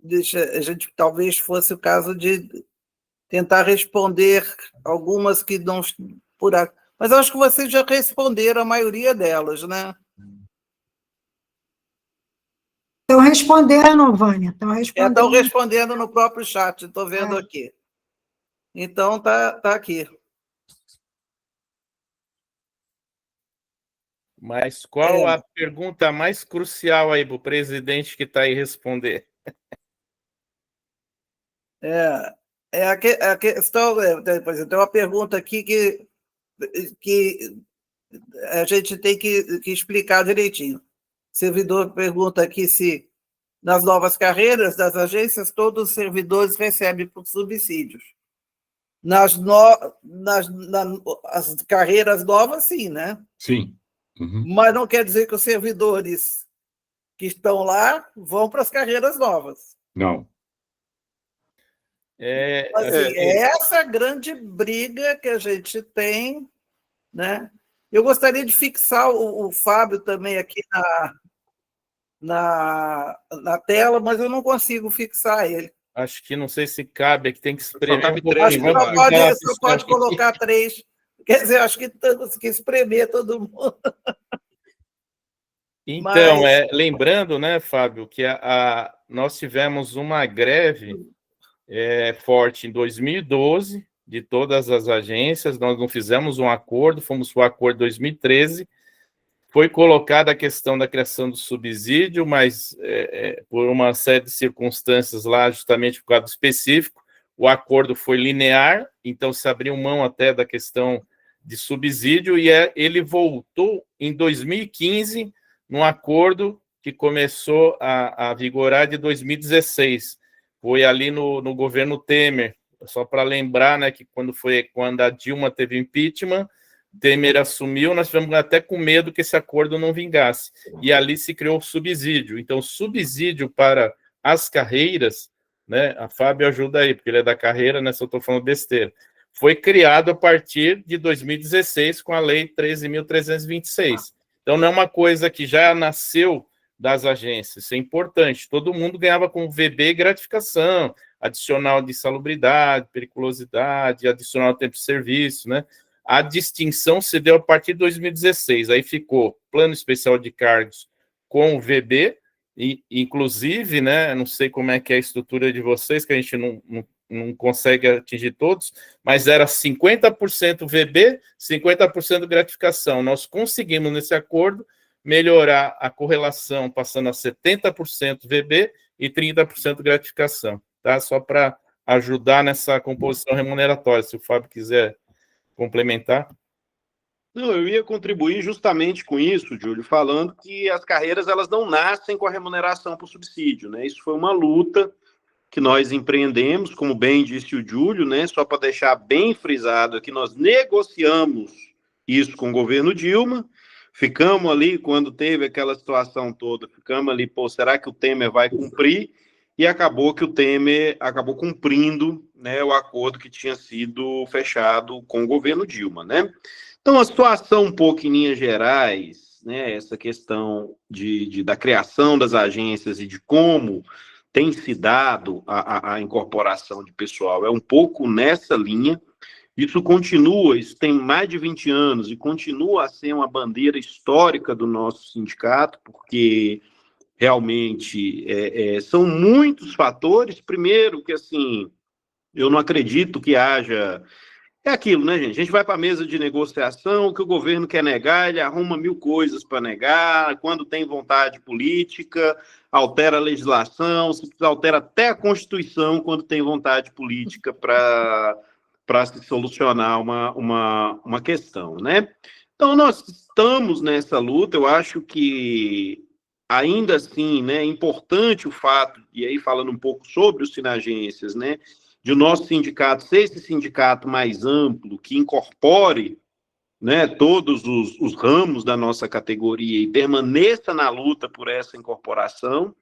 a gente talvez fosse o caso de tentar responder algumas que não... Mas acho que vocês já responderam a maioria delas, né? Estão respondendo, Vânia, estão respondendo. Estão respondendo no próprio chat, estou vendo aqui. Então, tá aqui. Mas qual a pergunta mais crucial aí para o presidente que está aí responder? A questão... Por exemplo, tem uma pergunta aqui que a gente tem que explicar direitinho. O servidor pergunta aqui se, nas novas carreiras das agências, todos os servidores recebem por subsídios. As carreiras novas, sim, né? Sim. Uhum. Mas não quer dizer que os servidores que estão lá vão para as carreiras novas. Não. Essa é a grande briga que a gente tem, né? Eu gostaria de fixar o Fábio também aqui na tela, mas eu não consigo fixar ele. Acho que não sei se cabe, que tem que espremer. Acho que só pode colocar 3. Quer dizer, acho que temos que espremer todo mundo. Então, lembrando, né, Fábio, que nós tivemos uma greve forte em 2012, de todas as agências, nós não fizemos um acordo, fomos para o acordo em 2013, foi colocada a questão da criação do subsídio, mas por uma série de circunstâncias lá, justamente por causa do específico, o acordo foi linear, então se abriu mão até da questão de subsídio, e ele voltou em 2015, num acordo que começou a vigorar de 2016, foi ali no governo Temer, só para lembrar, né, que quando a Dilma teve impeachment, Temer assumiu, nós tivemos até com medo que esse acordo não vingasse, e ali se criou o subsídio. Então, subsídio para as carreiras, né, a Fábio ajuda aí, porque ele é da carreira, né, se eu estou falando besteira, foi criado a partir de 2016 com a Lei 13.326. Então, não é uma coisa que já nasceu das agências, isso é importante. Todo mundo ganhava com VB gratificação, adicional de insalubridade, periculosidade, adicional tempo de serviço, né? A distinção se deu a partir de 2016, aí ficou plano especial de cargos com o VB, e, inclusive, né, não sei como é que é a estrutura de vocês, que a gente não consegue atingir todos, mas era 50% VB, 50% gratificação. Nós conseguimos, nesse acordo, melhorar a correlação, passando a 70% VB e 30% gratificação, tá? Só para ajudar nessa composição remuneratória, se o Fábio quiser complementar. Não, eu ia contribuir justamente com isso, Júlio, falando que as carreiras elas não nascem com a remuneração por subsídio, né? Isso foi uma luta que nós empreendemos, como bem disse o Júlio, né? Só para deixar bem frisado aqui, nós negociamos isso com o governo Dilma, ficamos ali, quando teve aquela situação toda, ficamos ali, será que o Temer vai cumprir? E acabou que o Temer acabou cumprindo, né, o acordo que tinha sido fechado com o governo Dilma, né? Então, a situação um pouco em linhas gerais, né, essa questão da criação das agências e de como tem se dado a incorporação de pessoal, é um pouco nessa linha. Isso continua, isso tem mais de 20 anos e continua a ser uma bandeira histórica do nosso sindicato, porque realmente são muitos fatores. Primeiro que, assim, eu não acredito que haja... É aquilo, né, gente? A gente vai para a mesa de negociação, o que o governo quer negar, ele arruma 1000 coisas para negar, quando tem vontade política, altera a legislação, se precisa, altera até a Constituição quando tem vontade política para se solucionar uma questão, né? Então, nós estamos nessa luta. Eu acho que, ainda assim, né, é importante o fato, e aí falando um pouco sobre os sinagências, né, de o nosso sindicato ser esse sindicato mais amplo, que incorpore, né, todos os ramos da nossa categoria e permaneça na luta por essa incorporação,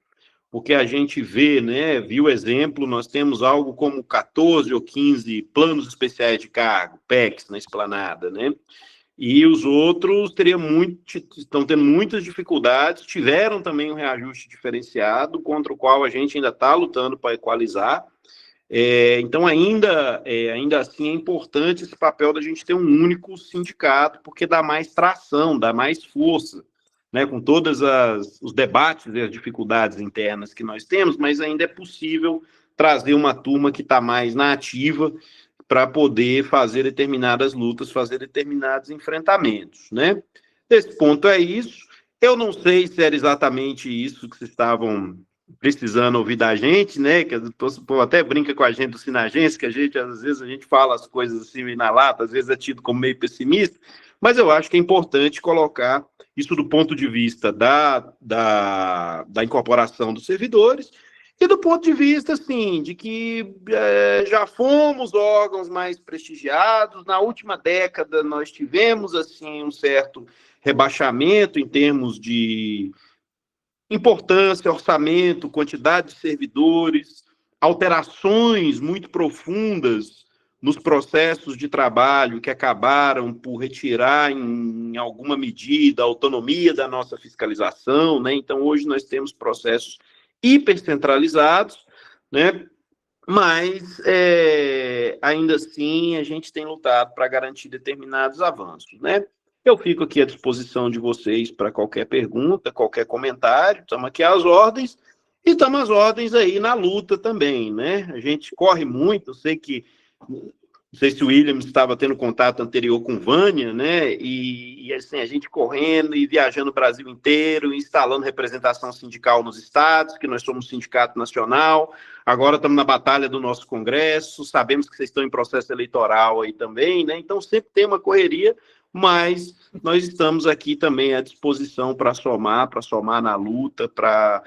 porque a gente vê, né, viu exemplo, nós temos algo como 14 ou 15 planos especiais de cargo, PECs, na esplanada, né? E os outros estão tendo muitas dificuldades, tiveram também um reajuste diferenciado, contra o qual a gente ainda está lutando para equalizar. Então, ainda assim, é importante esse papel da gente ter um único sindicato, porque dá mais tração, dá mais força, né, com todos os debates e as dificuldades internas que nós temos, mas ainda é possível trazer uma turma que está mais na ativa para poder fazer determinadas lutas, fazer determinados enfrentamentos, né? Esse ponto é isso. Eu não sei se era exatamente isso que vocês estavam precisando ouvir da gente, né? Que o povo até brinca com a gente do Sinagência, que às vezes a gente fala as coisas assim na lata, às vezes é tido como meio pessimista, mas eu acho que é importante colocar isso do ponto de vista da incorporação dos servidores e do ponto de vista, assim, de que já fomos órgãos mais prestigiados. Na última década, nós tivemos, assim, um certo rebaixamento em termos de importância, orçamento, quantidade de servidores, alterações muito profundas nos processos de trabalho que acabaram por retirar, em alguma medida, a autonomia da nossa fiscalização, né? Então, hoje nós temos processos hipercentralizados, né? Mas, ainda assim, a gente tem lutado para garantir determinados avanços, né? Eu fico aqui à disposição de vocês para qualquer pergunta, qualquer comentário. Estamos aqui às ordens e estamos às ordens aí na luta também, né? A gente corre muito, eu sei que... Não sei se o Williams estava tendo contato anterior com Vânia, né? E assim, a gente correndo e viajando o Brasil inteiro, instalando representação sindical nos estados, que nós somos sindicato nacional. Agora estamos na batalha do nosso Congresso, sabemos que vocês estão em processo eleitoral aí também, né? Então sempre tem uma correria, mas nós estamos aqui também à disposição para somar na luta, para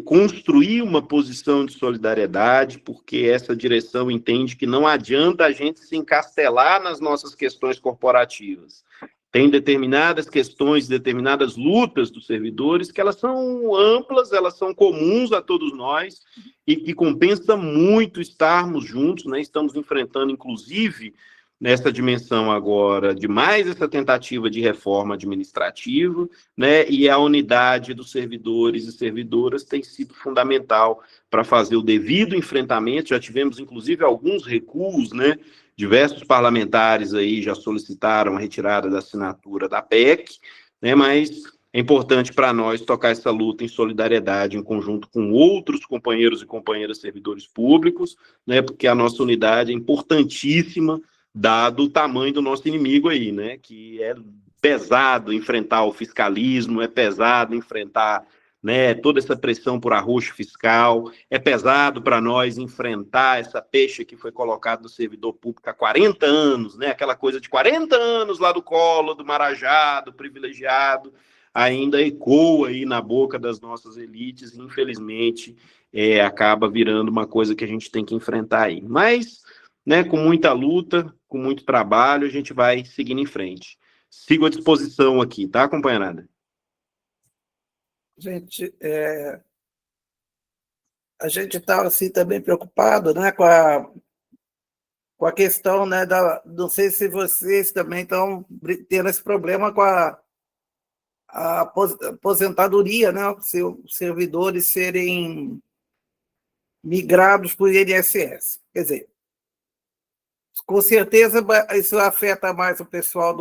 construir uma posição de solidariedade, porque essa direção entende que não adianta a gente se encastelar nas nossas questões corporativas. Tem determinadas questões, determinadas lutas dos servidores que elas são amplas, elas são comuns a todos nós e que compensa muito estarmos juntos, né? Estamos enfrentando, inclusive, nessa dimensão agora de mais essa tentativa de reforma administrativa, né, e a unidade dos servidores e servidoras tem sido fundamental para fazer o devido enfrentamento. Já tivemos, inclusive, alguns recuos, né, diversos parlamentares aí já solicitaram a retirada da assinatura da PEC, né, mas é importante para nós tocar essa luta em solidariedade, em conjunto com outros companheiros e companheiras servidores públicos, né, porque a nossa unidade é importantíssima, dado o tamanho do nosso inimigo aí, né? Que é pesado enfrentar o fiscalismo, é pesado enfrentar, né, toda essa pressão por arroxo fiscal, é pesado para nós enfrentar essa pecha que foi colocada no servidor público há 40 anos, né? Aquela coisa de 40 anos lá do colo, do Marajá, do privilegiado, ainda ecoa aí na boca das nossas elites e, infelizmente, acaba virando uma coisa que a gente tem que enfrentar aí. Mas, né, com muita luta, com muito trabalho, a gente vai seguindo em frente. Sigo à disposição aqui, tá, companheirada? Gente, a gente está assim, também preocupado, né, com a questão, né, não sei se vocês também estão tendo esse problema com a aposentadoria, né, se os servidores serem migrados para o INSS. Quer dizer, com certeza isso afeta mais o pessoal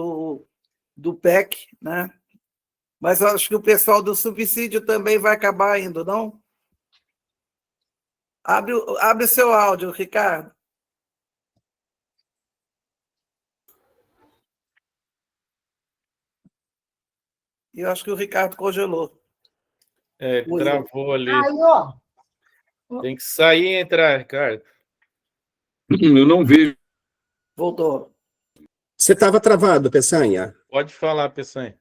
do PEC, né? Mas eu acho que o pessoal do subsídio também vai acabar indo, não? Abre o seu áudio, Ricardo. Eu acho que o Ricardo congelou. Travou ali. Aí, ó. Tem que sair e entrar, Ricardo. Eu não vejo. Voltou. Você estava travado, Peçanha? Pode falar, Peçanha.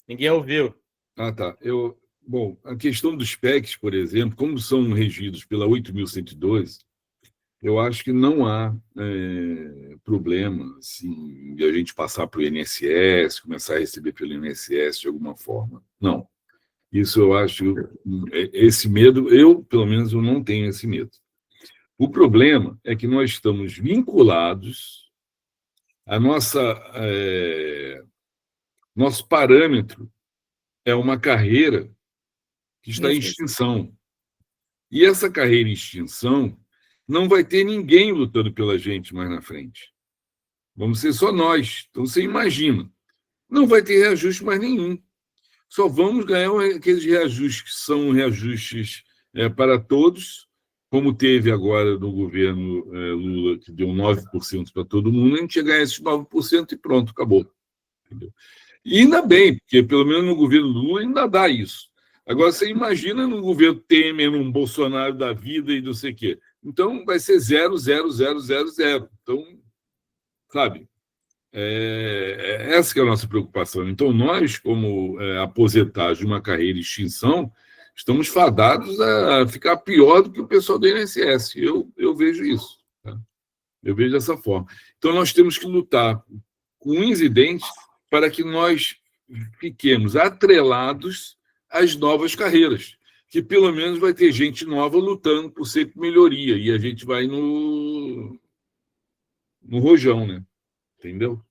Ninguém ouviu. Ah, tá. Bom, a questão dos PECs, por exemplo, como são regidos pela 8.112, eu acho que não há problema assim, de a gente passar para o INSS, começar a receber pelo INSS de alguma forma. Não. Isso eu acho, esse medo, pelo menos, eu não tenho esse medo. O problema é que nós estamos vinculados, nosso parâmetro é uma carreira que está em extinção. E essa carreira em extinção não vai ter ninguém lutando pela gente mais na frente. Vamos ser só nós. Então, você imagina, não vai ter reajuste mais nenhum. Só vamos ganhar aqueles reajustes que são reajustes para todos, como teve agora no governo Lula, que deu 9% para todo mundo, a gente ia ganhar esses 9% e pronto, acabou. Entendeu? E ainda bem, porque pelo menos no governo Lula ainda dá isso. Agora, você imagina no governo Temer, num Bolsonaro da vida e não sei o quê. Então, vai ser 0, 0, 0, 0, 0. Então, sabe, essa que é a nossa preocupação. Então, nós, como aposentados de uma carreira em extinção, estamos fadados a ficar pior do que o pessoal do INSS. Eu vejo isso. Tá? Eu vejo dessa forma. Então, nós temos que lutar com unhas e dentes para que nós fiquemos atrelados às novas carreiras, que pelo menos vai ter gente nova lutando por sempre melhoria, e a gente vai no rojão, né? Entendeu?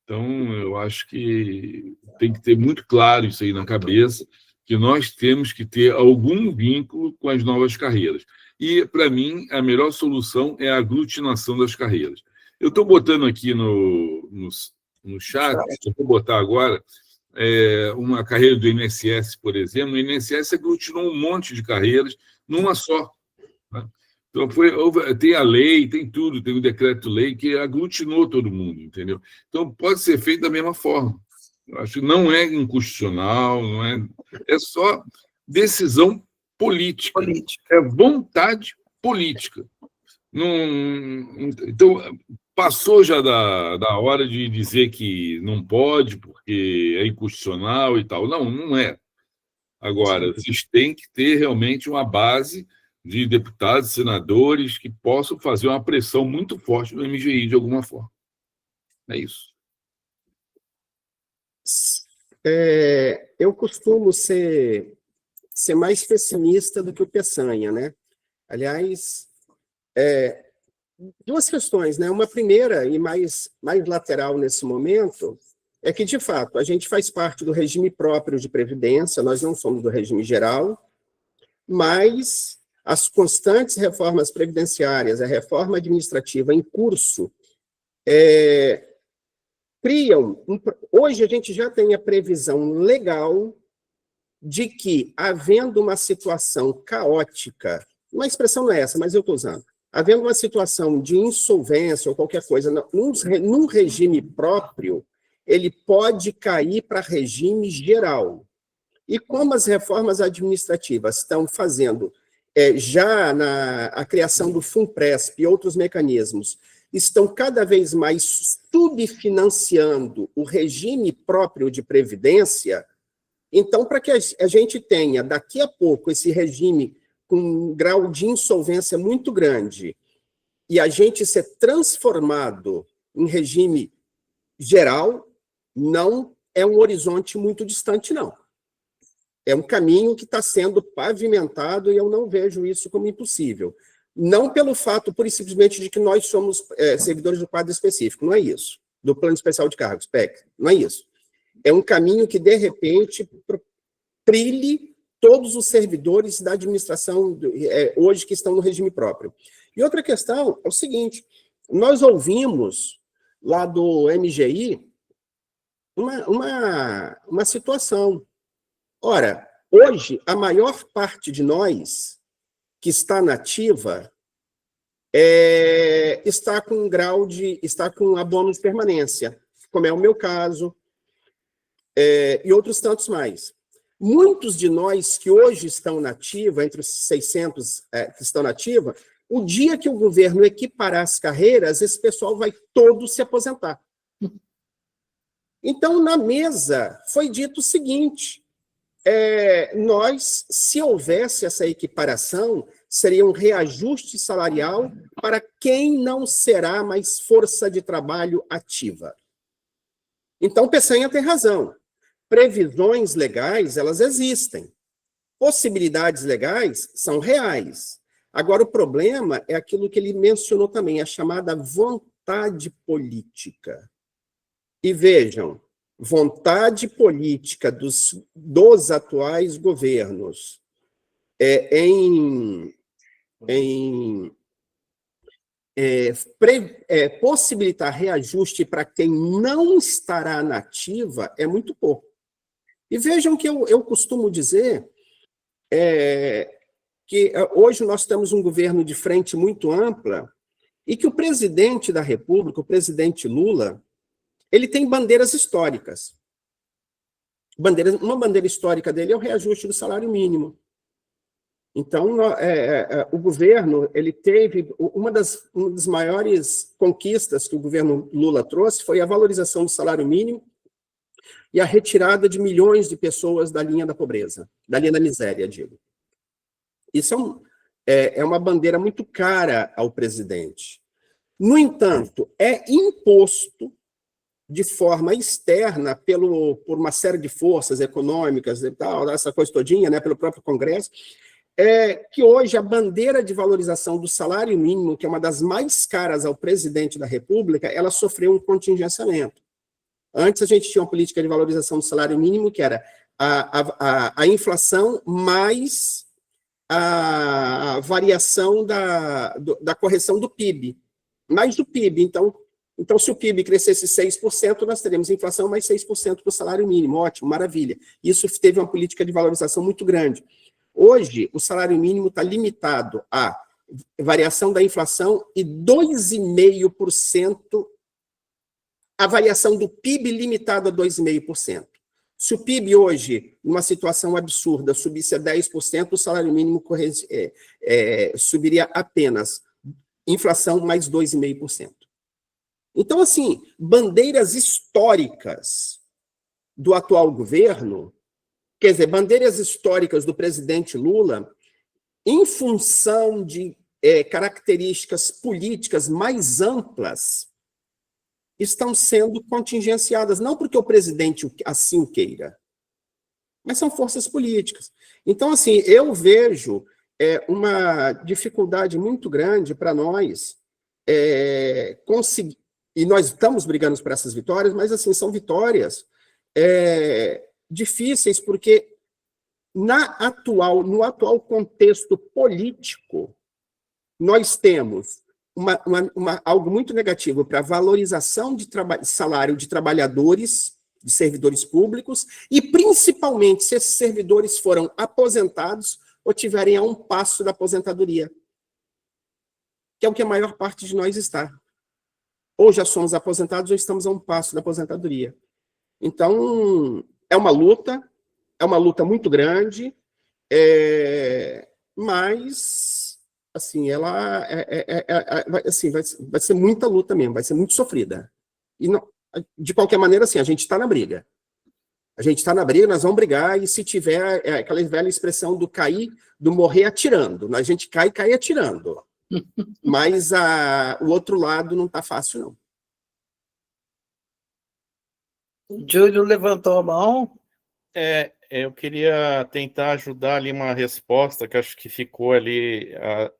Então, eu acho que tem que ter muito claro isso aí na cabeça, que nós temos que ter algum vínculo com as novas carreiras. E, para mim, a melhor solução é a aglutinação das carreiras. Eu estou botando aqui no chat, eu vou botar agora, uma carreira do INSS, por exemplo. O INSS aglutinou um monte de carreiras numa só. Né? Então, tem a lei, tem tudo, tem o decreto-lei que aglutinou todo mundo, entendeu? Então, pode ser feito da mesma forma. Eu acho que não é inconstitucional, é só decisão política. É vontade política. Então, passou já da hora de dizer que não pode, porque é inconstitucional e tal. Não é. Agora, vocês têm que ter realmente uma base de deputados, senadores, que possam fazer uma pressão muito forte no MGI, de alguma forma. É isso. Eu costumo ser mais pessimista do que o Peçanha, né? Aliás, duas questões, né? Uma primeira e mais lateral nesse momento é que, de fato, a gente faz parte do regime próprio de previdência, nós não somos do regime geral, mas as constantes reformas previdenciárias, a reforma administrativa em curso, criam... Hoje a gente já tem a previsão legal de que, havendo uma situação caótica, uma expressão não é essa, mas eu estou usando, havendo uma situação de insolvência ou qualquer coisa, num regime próprio, ele pode cair para regime geral. E como as reformas administrativas estão fazendo já a criação do FUNPRESP e outros mecanismos, estão cada vez mais subfinanciando o regime próprio de previdência, então, para que a gente tenha, daqui a pouco, esse regime com um grau de insolvência muito grande, e a gente ser transformado em regime geral, não é um horizonte muito distante, não. É um caminho que está sendo pavimentado e eu não vejo isso como impossível. Não pelo fato, pura e simplesmente, de que nós somos servidores do quadro específico, não é isso. Do Plano Especial de Cargos, PEC, não é isso. É um caminho que, de repente, trilhe todos os servidores da administração hoje que estão no regime próprio. E outra questão é o seguinte, nós ouvimos lá do MGI uma situação. Ora, hoje, a maior parte de nós que está na ativa está com está com abono de permanência, como é o meu caso, e outros tantos mais. Muitos de nós que hoje estão na ativa, entre os 600 que estão na ativa, o dia que o governo equiparar as carreiras, esse pessoal vai todo se aposentar. Então, na mesa, foi dito o seguinte, se houvesse essa equiparação, seria um reajuste salarial para quem não será mais força de trabalho ativa. Então, Peçanha tem razão. Previsões legais, elas existem. Possibilidades legais são reais. Agora, o problema é aquilo que ele mencionou também, a chamada vontade política. E vejam, vontade política dos atuais governos possibilitar reajuste para quem não estará na ativa é muito pouco. E vejam que eu costumo dizer que hoje nós temos um governo de frente muito ampla e que o presidente da República, o presidente Lula, ele tem bandeiras históricas. Uma bandeira histórica dele é o reajuste do salário mínimo. Então, o governo, ele teve uma das maiores conquistas que o governo Lula trouxe foi a valorização do salário mínimo e a retirada de milhões de pessoas da linha da pobreza, da linha da miséria, digo. Isso é uma bandeira muito cara ao presidente. No entanto, é imposto de forma externa por uma série de forças econômicas e tal, essa coisa todinha, né, pelo próprio Congresso, que hoje a bandeira de valorização do salário mínimo, que é uma das mais caras ao presidente da República, ela sofreu um contingenciamento. Antes a gente tinha uma política de valorização do salário mínimo, que era a inflação mais a variação da correção do PIB, mais do PIB. Então, se o PIB crescesse 6%, nós teríamos inflação mais 6% do salário mínimo. Ótimo, maravilha. Isso teve uma política de valorização muito grande. Hoje, o salário mínimo está limitado à variação da inflação e 2,5%, a variação do PIB limitada a 2,5%. Se o PIB hoje, numa situação absurda, subisse a 10%, o salário mínimo subiria apenas inflação mais 2,5%. Então, assim, bandeiras históricas do atual governo, quer dizer, bandeiras históricas do presidente Lula, em função de características políticas mais amplas, estão sendo contingenciadas, não porque o presidente assim queira, mas são forças políticas. Então, assim, eu vejo uma dificuldade muito grande para nós conseguir, e nós estamos brigando por essas vitórias, mas, assim, são vitórias difíceis, porque no atual contexto político, nós temos algo muito negativo para a valorização de salário de trabalhadores, de servidores públicos, e principalmente se esses servidores foram aposentados ou tiverem a um passo da aposentadoria, que é o que a maior parte de nós está. Ou já somos aposentados ou estamos a um passo da aposentadoria. Então, é uma luta muito grande, mas, assim, ela vai ser muita luta mesmo, vai ser muito sofrida. E, não, de qualquer maneira, assim, a gente está na briga. A gente está na briga, nós vamos brigar, e se tiver aquela velha expressão do morrer atirando, a gente cai atirando. Mas o outro lado não está fácil, não. O Júlio levantou a mão. Eu queria tentar ajudar ali uma resposta que acho que ficou ali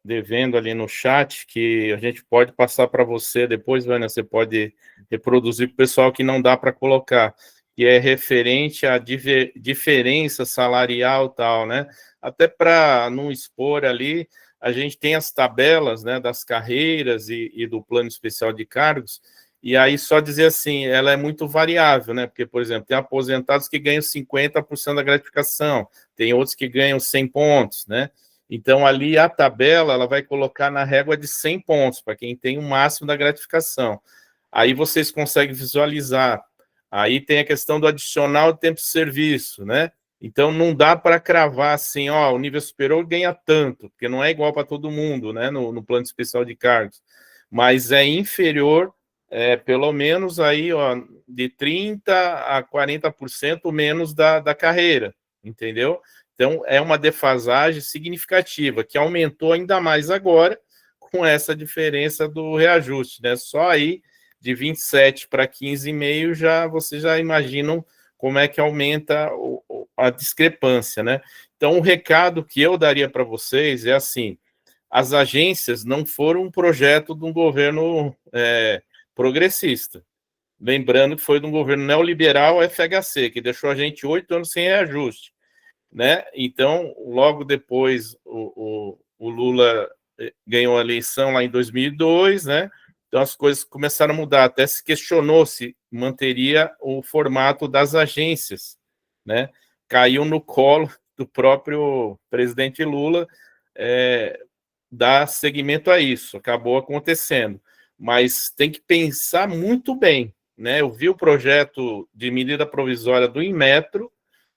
devendo ali no chat, que a gente pode passar para você depois, Vânia, você pode reproduzir para o pessoal que não dá para colocar, que é referente à diferença salarial e tal, né? Até para não expor ali, a gente tem as tabelas, né, das carreiras e do plano especial de cargos, e aí só dizer assim, ela é muito variável, né? Porque, por exemplo, tem aposentados que ganham 50% da gratificação, tem outros que ganham 100 pontos, né? Então, ali a tabela, ela vai colocar na régua de 100 pontos, para quem tem o máximo da gratificação. Aí vocês conseguem visualizar. Aí tem a questão do adicional de tempo de serviço, né? Então, não dá para cravar assim, ó, o nível superior ganha tanto, porque não é igual para todo mundo, né? No plano especial de cargos. Mas é inferior pelo menos aí, ó, de 30% a 40% menos da carreira, entendeu? Então, é uma defasagem significativa, que aumentou ainda mais agora com essa diferença do reajuste, né? Só aí, de 27 para 15,5, vocês já imaginam como é que aumenta a discrepância, né? Então, o recado que eu daria para vocês é assim: as agências não foram um projeto de um governo progressista. Lembrando que foi de um governo neoliberal, FHC, que deixou a gente 8 anos sem reajuste, né? Então, logo depois, o Lula ganhou a eleição lá em 2002, né? Então, as coisas começaram a mudar. Até se questionou se manteria o formato das agências, né? Caiu no colo do próprio presidente Lula dar seguimento a isso. Acabou acontecendo. Mas tem que pensar muito bem, né? Eu vi o projeto de medida provisória do Inmetro,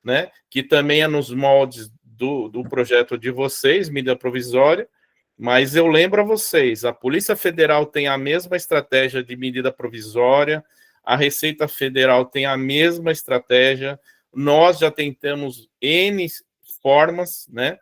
né? Que também é nos moldes do projeto de vocês, medida provisória, mas eu lembro a vocês, a Polícia Federal tem a mesma estratégia de medida provisória, a Receita Federal tem a mesma estratégia, nós já tentamos N formas, né?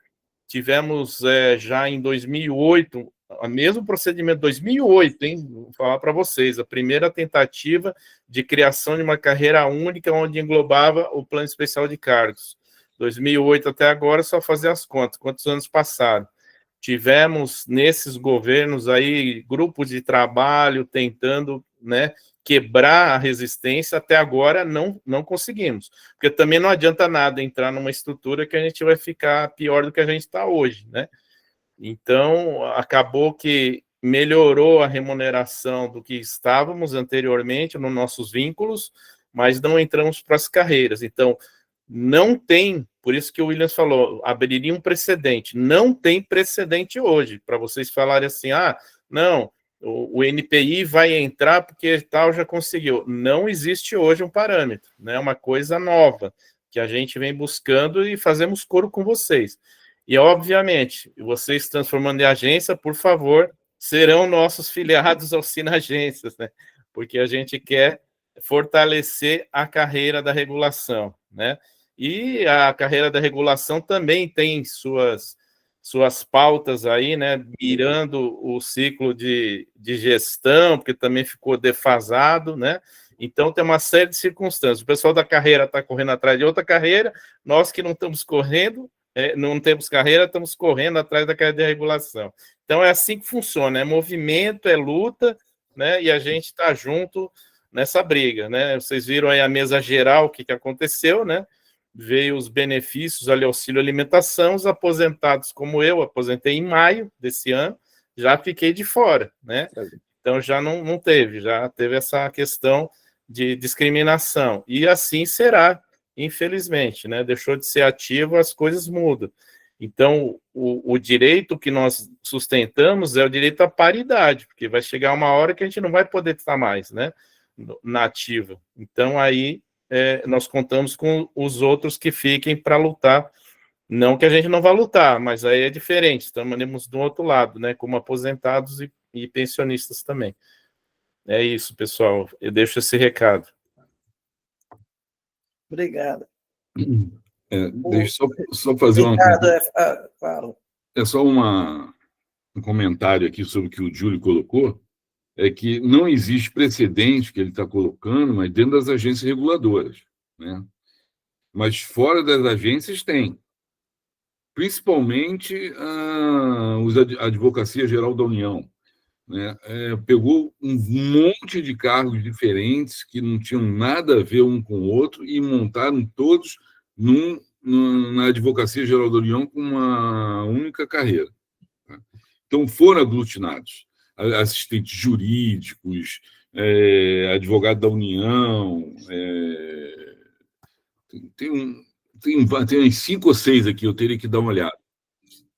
Tivemos já em 2008, o mesmo procedimento, 2008, hein? Vou falar para vocês, a primeira tentativa de criação de uma carreira única, onde englobava o Plano Especial de Cargos. 2008 até agora, só fazer as contas, quantos anos passaram. Tivemos, nesses governos aí, grupos de trabalho tentando, né, quebrar a resistência, até agora não conseguimos. Porque também não adianta nada entrar numa estrutura que a gente vai ficar pior do que a gente está hoje, né? Então, acabou que melhorou a remuneração do que estávamos anteriormente nos nossos vínculos, mas não entramos para as carreiras. Então, não tem, por isso que o Williams falou, abriria um precedente. Não tem precedente hoje, para vocês falarem assim, não, o NPI vai entrar porque tal já conseguiu. Não existe hoje um parâmetro, né? É uma coisa nova, que a gente vem buscando e fazemos coro com vocês. E, obviamente, vocês transformando em agência, por favor, serão nossos filiados ao Sina Agências, né? Porque a gente quer fortalecer a carreira da regulação, né? E a carreira da regulação também tem suas pautas aí, né? Mirando o ciclo de gestão, porque também ficou defasado, né? Então, tem uma série de circunstâncias. O pessoal da carreira está correndo atrás de outra carreira, nós que não estamos correndo, não temos carreira, estamos correndo atrás da carreira de regulação. Então, é assim que funciona, é movimento, é luta, né? E a gente está junto nessa briga, né? Vocês viram aí a mesa geral, o que aconteceu, né? Veio os benefícios ali, auxílio alimentação, os aposentados como eu, aposentei em maio desse ano, já fiquei de fora, né? Então, já não teve, já teve essa questão de discriminação. E assim será, infelizmente, né? Deixou de ser ativo, as coisas mudam. Então, o direito que nós sustentamos é o direito à paridade, porque vai chegar uma hora que a gente não vai poder estar mais, né, na ativa. Então, aí, nós contamos com os outros que fiquem para lutar. Não que a gente não vá lutar, mas aí é diferente, estamos do outro lado, né, como aposentados e pensionistas também. É isso, pessoal. Eu deixo esse recado. Obrigado. Deixa eu só fazer Fala. É só um comentário aqui sobre o que o Júlio colocou, é que não existe precedente que ele está colocando, mas dentro das agências reguladoras, né? Mas fora das agências tem. Principalmente a Advocacia Geral da União, né? Pegou um monte de cargos diferentes que não tinham nada a ver um com o outro e montaram todos na Advocacia Geral da União com uma única carreira. Tá? Então, foram aglutinados assistentes jurídicos, advogado da União, tem uns 5 ou 6 aqui, eu teria que dar uma olhada.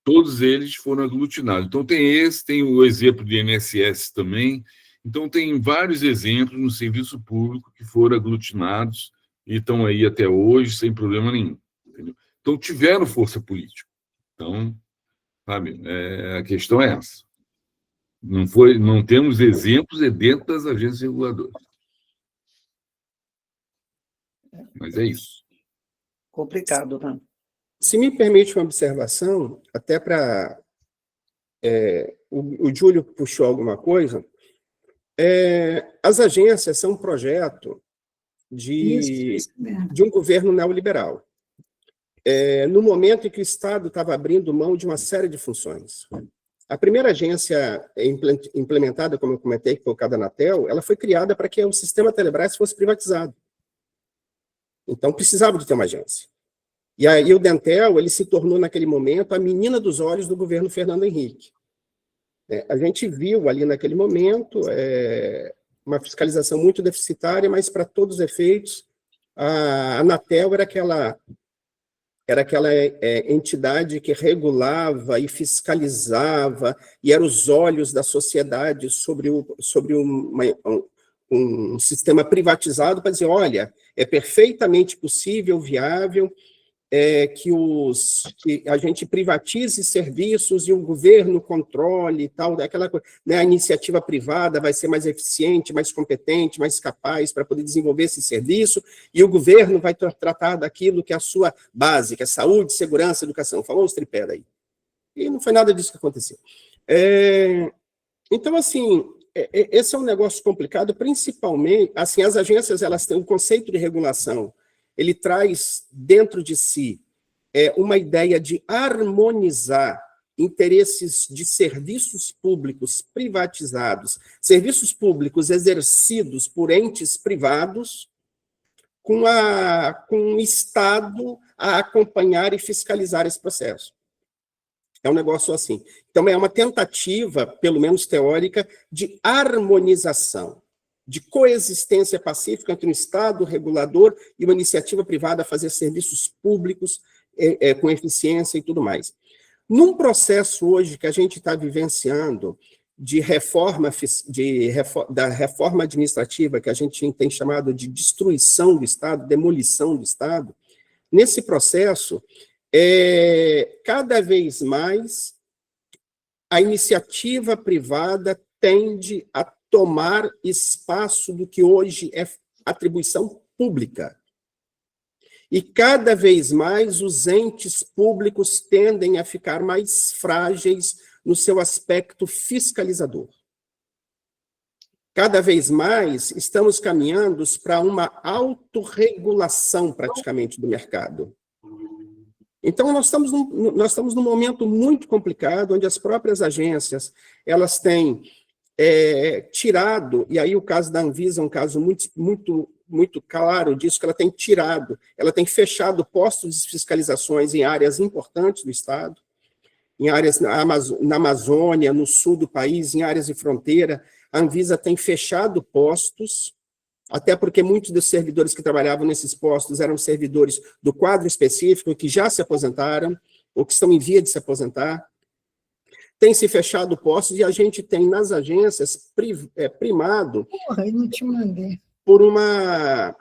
Todos eles foram aglutinados. Então, tem o exemplo do INSS também. Então, tem vários exemplos no serviço público que foram aglutinados e estão aí até hoje sem problema nenhum. Entendeu? Então, tiveram força política. Então, sabe, a questão é essa. Não temos exemplos dentro das agências reguladoras. Mas é isso. Complicado, né? Se me permite uma observação, até para... o Júlio puxou alguma coisa. As agências são um projeto Isso mesmo. de um governo neoliberal. No momento em que o Estado estava abrindo mão de uma série de funções. A primeira agência implementada, como eu comentei, que foi o Cadanatel, ela foi criada para que o sistema Telebrás fosse privatizado. Então, precisava de ter uma agência. E aí o Dentel, ele se tornou, naquele momento, a menina dos olhos do governo Fernando Henrique. A gente viu ali, naquele momento, uma fiscalização muito deficitária, mas, para todos os efeitos, a Anatel era aquela entidade que regulava e fiscalizava, e era os olhos da sociedade sobre um sistema privatizado para dizer, olha, é perfeitamente possível, viável, que a gente privatize serviços e o governo controle e tal, daquela coisa, né? A iniciativa privada vai ser mais eficiente, mais competente, mais capaz para poder desenvolver esse serviço, e o governo vai tratar daquilo que é a sua base, que é saúde, segurança, educação. Falou os tripé daí. E não foi nada disso que aconteceu. Então, assim, esse é um negócio complicado, principalmente, assim, as agências, elas têm um conceito de regulação, ele traz dentro de si uma ideia de harmonizar interesses de serviços públicos privatizados, serviços públicos exercidos por entes privados, com o Estado a acompanhar e fiscalizar esse processo. É um negócio assim. Então, é uma tentativa, pelo menos teórica, de harmonização, de coexistência pacífica entre um Estado regulador e uma iniciativa privada a fazer serviços públicos com eficiência e tudo mais. Num processo hoje que a gente está vivenciando da reforma administrativa, que a gente tem chamado de destruição do Estado, demolição do Estado, nesse processo, cada vez mais a iniciativa privada tende a tomar espaço do que hoje é atribuição pública. E cada vez mais os entes públicos tendem a ficar mais frágeis no seu aspecto fiscalizador. Cada vez mais estamos caminhando para uma autorregulação, praticamente, do mercado. Então, nós estamos num momento muito complicado, onde as próprias agências, elas têm tirado, e aí o caso da Anvisa é um caso muito claro disso, que ela tem fechado postos de fiscalizações em áreas importantes do Estado, em áreas na Amazônia, no sul do país, em áreas de fronteira. A Anvisa tem fechado postos, até porque muitos dos servidores que trabalhavam nesses postos eram servidores do quadro específico, que já se aposentaram, ou que estão em via de se aposentar. Tem se fechado postos, e a gente tem nas agências primado Eu não te mandei. por uma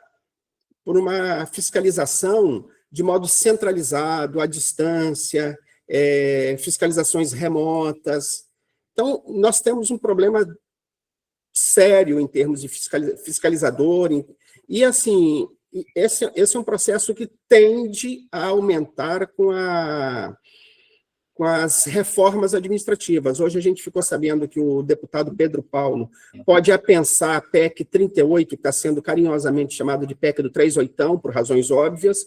fiscalização de modo centralizado, à distância, fiscalizações remotas. Então, nós temos um problema sério em termos de fiscalizador, e, assim, esse é um processo que tende a aumentar com as reformas administrativas. Hoje a gente ficou sabendo que o deputado Pedro Paulo pode apensar a PEC 38, que está sendo carinhosamente chamado de PEC do 38ão, por razões óbvias,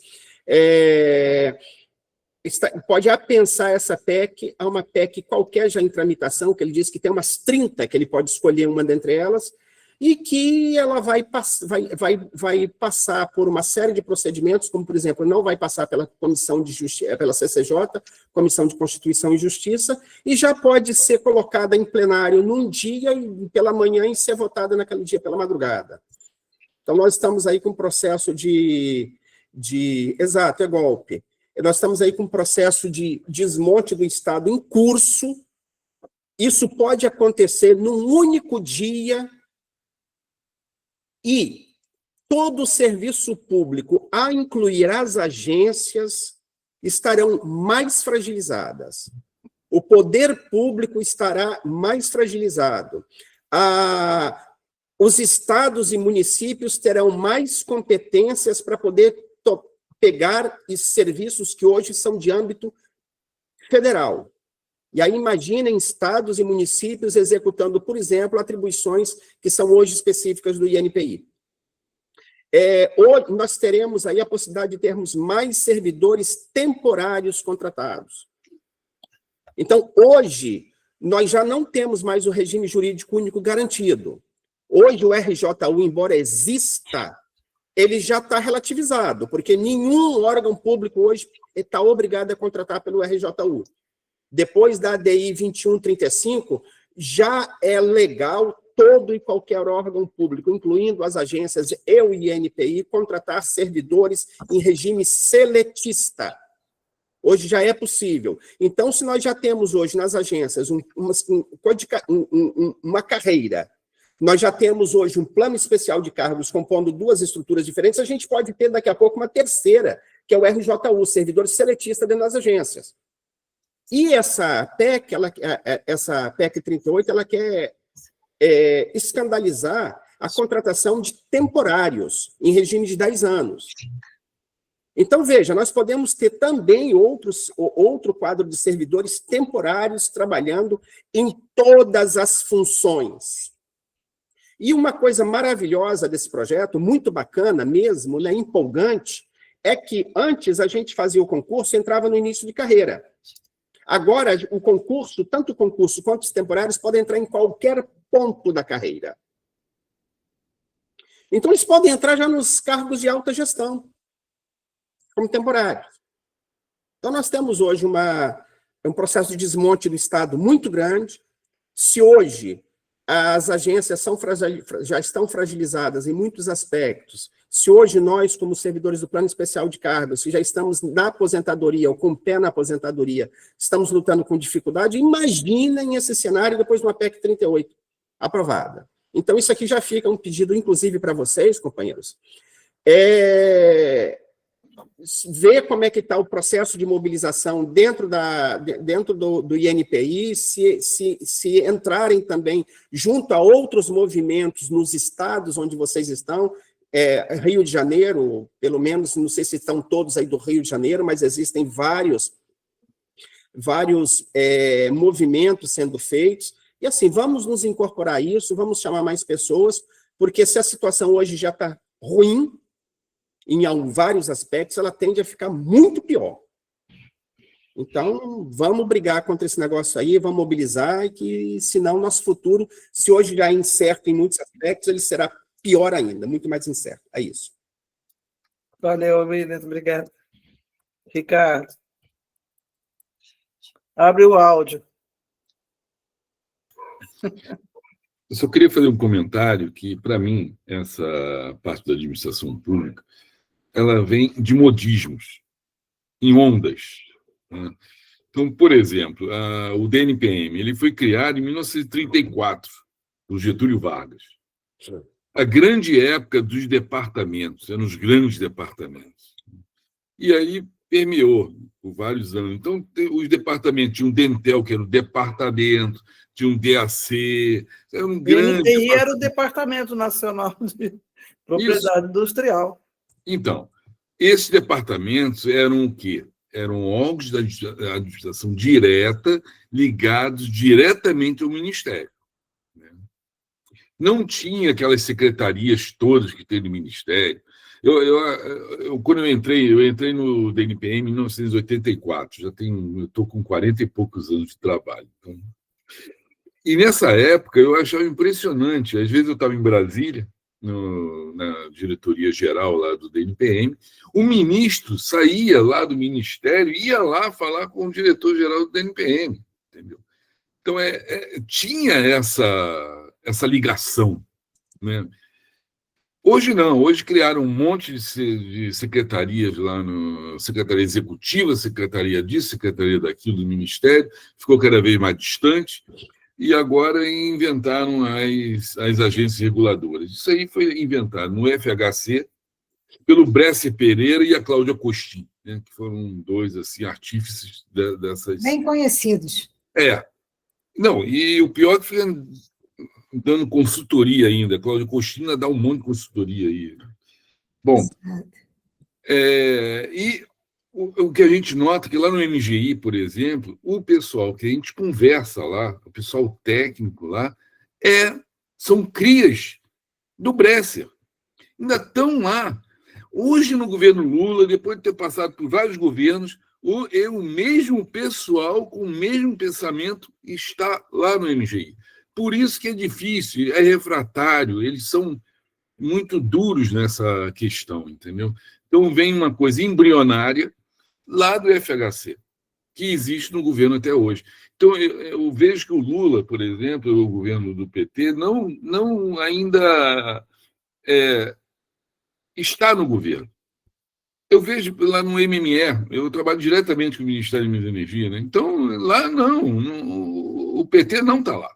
pode apensar essa PEC a uma PEC qualquer já em tramitação, que ele diz que tem umas 30, que ele pode escolher uma dentre elas, e que ela vai passar por uma série de procedimentos, como, por exemplo, não vai passar pela Comissão de Justiça, pela CCJ, Comissão de Constituição e Justiça, e já pode ser colocada em plenário num dia, e pela manhã, e ser votada naquele dia pela madrugada. Então, nós estamos aí com um processo exato, é golpe. Nós estamos aí com um processo de desmonte do Estado em curso. Isso pode acontecer num único dia, e todo o serviço público, a incluir as agências, estarão mais fragilizadas. o poder público estará mais fragilizado. Os estados e municípios terão mais competências para poder pegar serviços que hoje são de âmbito federal. E aí imaginem estados e municípios executando, por exemplo, atribuições que são hoje específicas do INPI. Hoje nós teremos aí a possibilidade de termos mais servidores temporários contratados. Então, hoje, nós já não temos mais o regime jurídico único garantido. Hoje, o RJU, embora exista, ele já está relativizado, porque nenhum órgão público hoje está obrigado a contratar pelo RJU. Depois da ADI 2135, já é legal todo e qualquer órgão público, incluindo as agências e o INPI, contratar servidores em regime seletista. Hoje já é possível. Então, se nós já temos hoje nas agências uma carreira, nós já temos hoje um plano especial de cargos compondo duas estruturas diferentes, a gente pode ter daqui a pouco uma terceira, que é o RJU, servidor seletista dentro das agências. E essa PEC, essa PEC 38, ela quer escandalizar a contratação de temporários em regime de 10 anos. Então, veja, nós podemos ter também outro quadro de servidores temporários trabalhando em todas as funções. E uma coisa maravilhosa desse projeto, muito bacana mesmo, né, empolgante, é que antes a gente fazia o concurso e entrava no início de carreira. Agora, o concurso, tanto o concurso quanto os temporários, podem entrar em qualquer ponto da carreira. Então, eles podem entrar já nos cargos de alta gestão, como temporários. Então, nós temos hoje um processo de desmonte do Estado muito grande. Se hoje as agências já estão fragilizadas em muitos aspectos, se hoje nós, como servidores do Plano Especial de Cargos, se já estamos na aposentadoria ou com o pé na aposentadoria, estamos lutando com dificuldade, imaginem esse cenário depois de uma PEC 38 aprovada. Então, isso aqui já fica um pedido, inclusive, para vocês, companheiros, ver como é que está o processo de mobilização dentro do INPI, se entrarem também junto a outros movimentos nos estados onde vocês estão, Rio de Janeiro, pelo menos, não sei se estão todos aí do Rio de Janeiro, mas existem vários movimentos sendo feitos, e assim, vamos nos incorporar a isso, vamos chamar mais pessoas, porque se a situação hoje já está ruim, em vários aspectos, ela tende a ficar muito pior. Então, vamos brigar contra esse negócio aí, vamos mobilizar, e que, senão, nosso futuro, se hoje já é incerto em muitos aspectos, ele será pior ainda, muito mais incerto. É isso. Valeu, William, obrigado. Ricardo. Abre o áudio. Eu só queria fazer um comentário que, para mim, essa parte da administração pública, ela vem de modismos, em ondas. Né? Então, por exemplo, o DNPM ele foi criado em 1934, por Getúlio Vargas. A grande época dos departamentos, eram os grandes departamentos. E aí permeou por vários anos. Então, os departamentos, tinha um Dentel, que era o departamento, tinha um DAC, era um grande... E era o Departamento Nacional de Propriedade Industrial. Então, esses departamentos eram o quê? Eram órgãos da administração direta, ligados diretamente ao Ministério. Né? Não tinha aquelas secretarias todas que tem no Ministério. Quando eu entrei no DNPM em 1984, eu estou com 40 e poucos anos de trabalho. Então, e nessa época eu achava impressionante. Às vezes eu estava em Brasília, na diretoria geral lá do DNPM, o ministro saía lá do ministério e ia lá falar com o diretor-geral do DNPM, entendeu? Então, tinha essa ligação, né? Hoje não, hoje criaram um monte de secretarias lá, Secretaria Executiva, Secretaria disso, Secretaria daquilo do Ministério, ficou cada vez mais distante, e agora inventaram as agências reguladoras. Isso aí foi inventado no FHC pelo Bresser Pereira e a Cláudia Costin, né, que foram dois assim, artífices dessas... Bem conhecidos. Não, e o pior é que fica dando consultoria ainda. Cláudio Costina dá um monte de consultoria aí. Bom, e o que a gente nota é que lá no MGI, por exemplo, o pessoal que a gente conversa lá, o pessoal técnico lá, são crias do Bresser. Ainda estão lá. Hoje, no governo Lula, depois de ter passado por vários governos, o mesmo pessoal com o mesmo pensamento está lá no MGI. Por isso que é difícil, é refratário, eles são muito duros nessa questão, entendeu? Então, vem uma coisa embrionária lá do FHC, que existe no governo até hoje. Então, eu vejo que o Lula, por exemplo, o governo do PT, não ainda está no governo. Eu vejo lá no MME, eu trabalho diretamente com o Ministério da Energia, né? Então, lá o PT não está lá.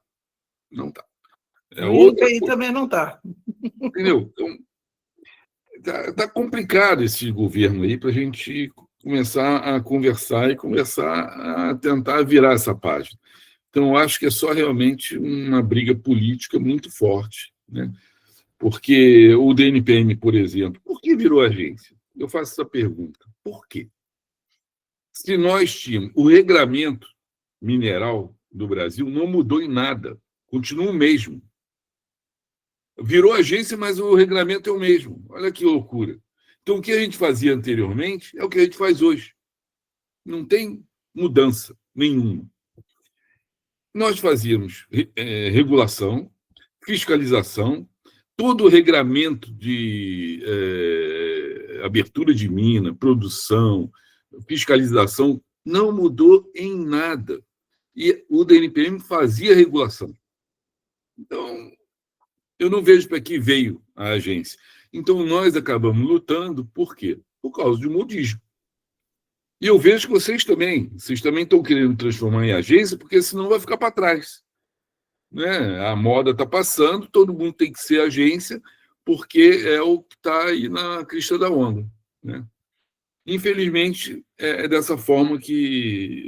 Não está. O INPI também não está. Entendeu? Então, tá complicado esse governo aí para a gente começar a conversar e começar a tentar virar essa página. Então, eu acho que é só realmente uma briga política muito forte, né? Porque o DNPM, por exemplo, por que virou agência? Eu faço essa pergunta. Por quê? Se nós tínhamos o regramento mineral do Brasil, não mudou em nada, continua o mesmo. Virou agência, mas o regramento é o mesmo. Olha que loucura. Então, o que a gente fazia anteriormente é o que a gente faz hoje. Não tem mudança nenhuma. Nós fazíamos regulação, fiscalização, todo o regramento de abertura de mina, produção, fiscalização, não mudou em nada. E o DNPM fazia regulação. Então, eu não vejo para que veio a agência. Então, nós acabamos lutando, por quê? Por causa de modismo. E eu vejo que vocês também estão querendo transformar em agência, porque senão vai ficar para trás. Né? A moda está passando, todo mundo tem que ser agência, porque é o que está aí na crista da onda. Né? Infelizmente, é dessa forma que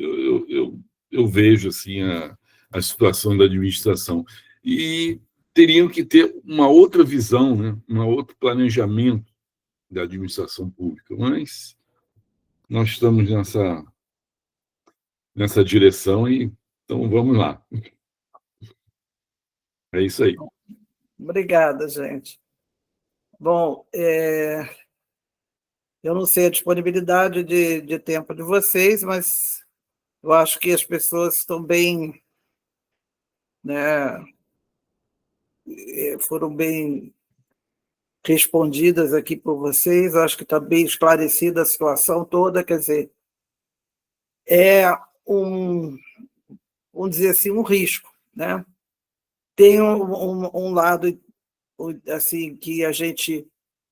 eu vejo assim, a situação da administração. E teriam que ter uma outra visão, né? Um outro planejamento da administração pública. Mas nós estamos nessa direção e então vamos lá. É isso aí. Obrigada, gente. Bom, eu não sei a disponibilidade de tempo de vocês, mas eu acho que as pessoas estão bem, né, foram bem respondidas aqui por vocês, eu acho que está bem esclarecida a situação toda, quer dizer, vamos dizer assim, um risco, né? Tem um lado assim que a gente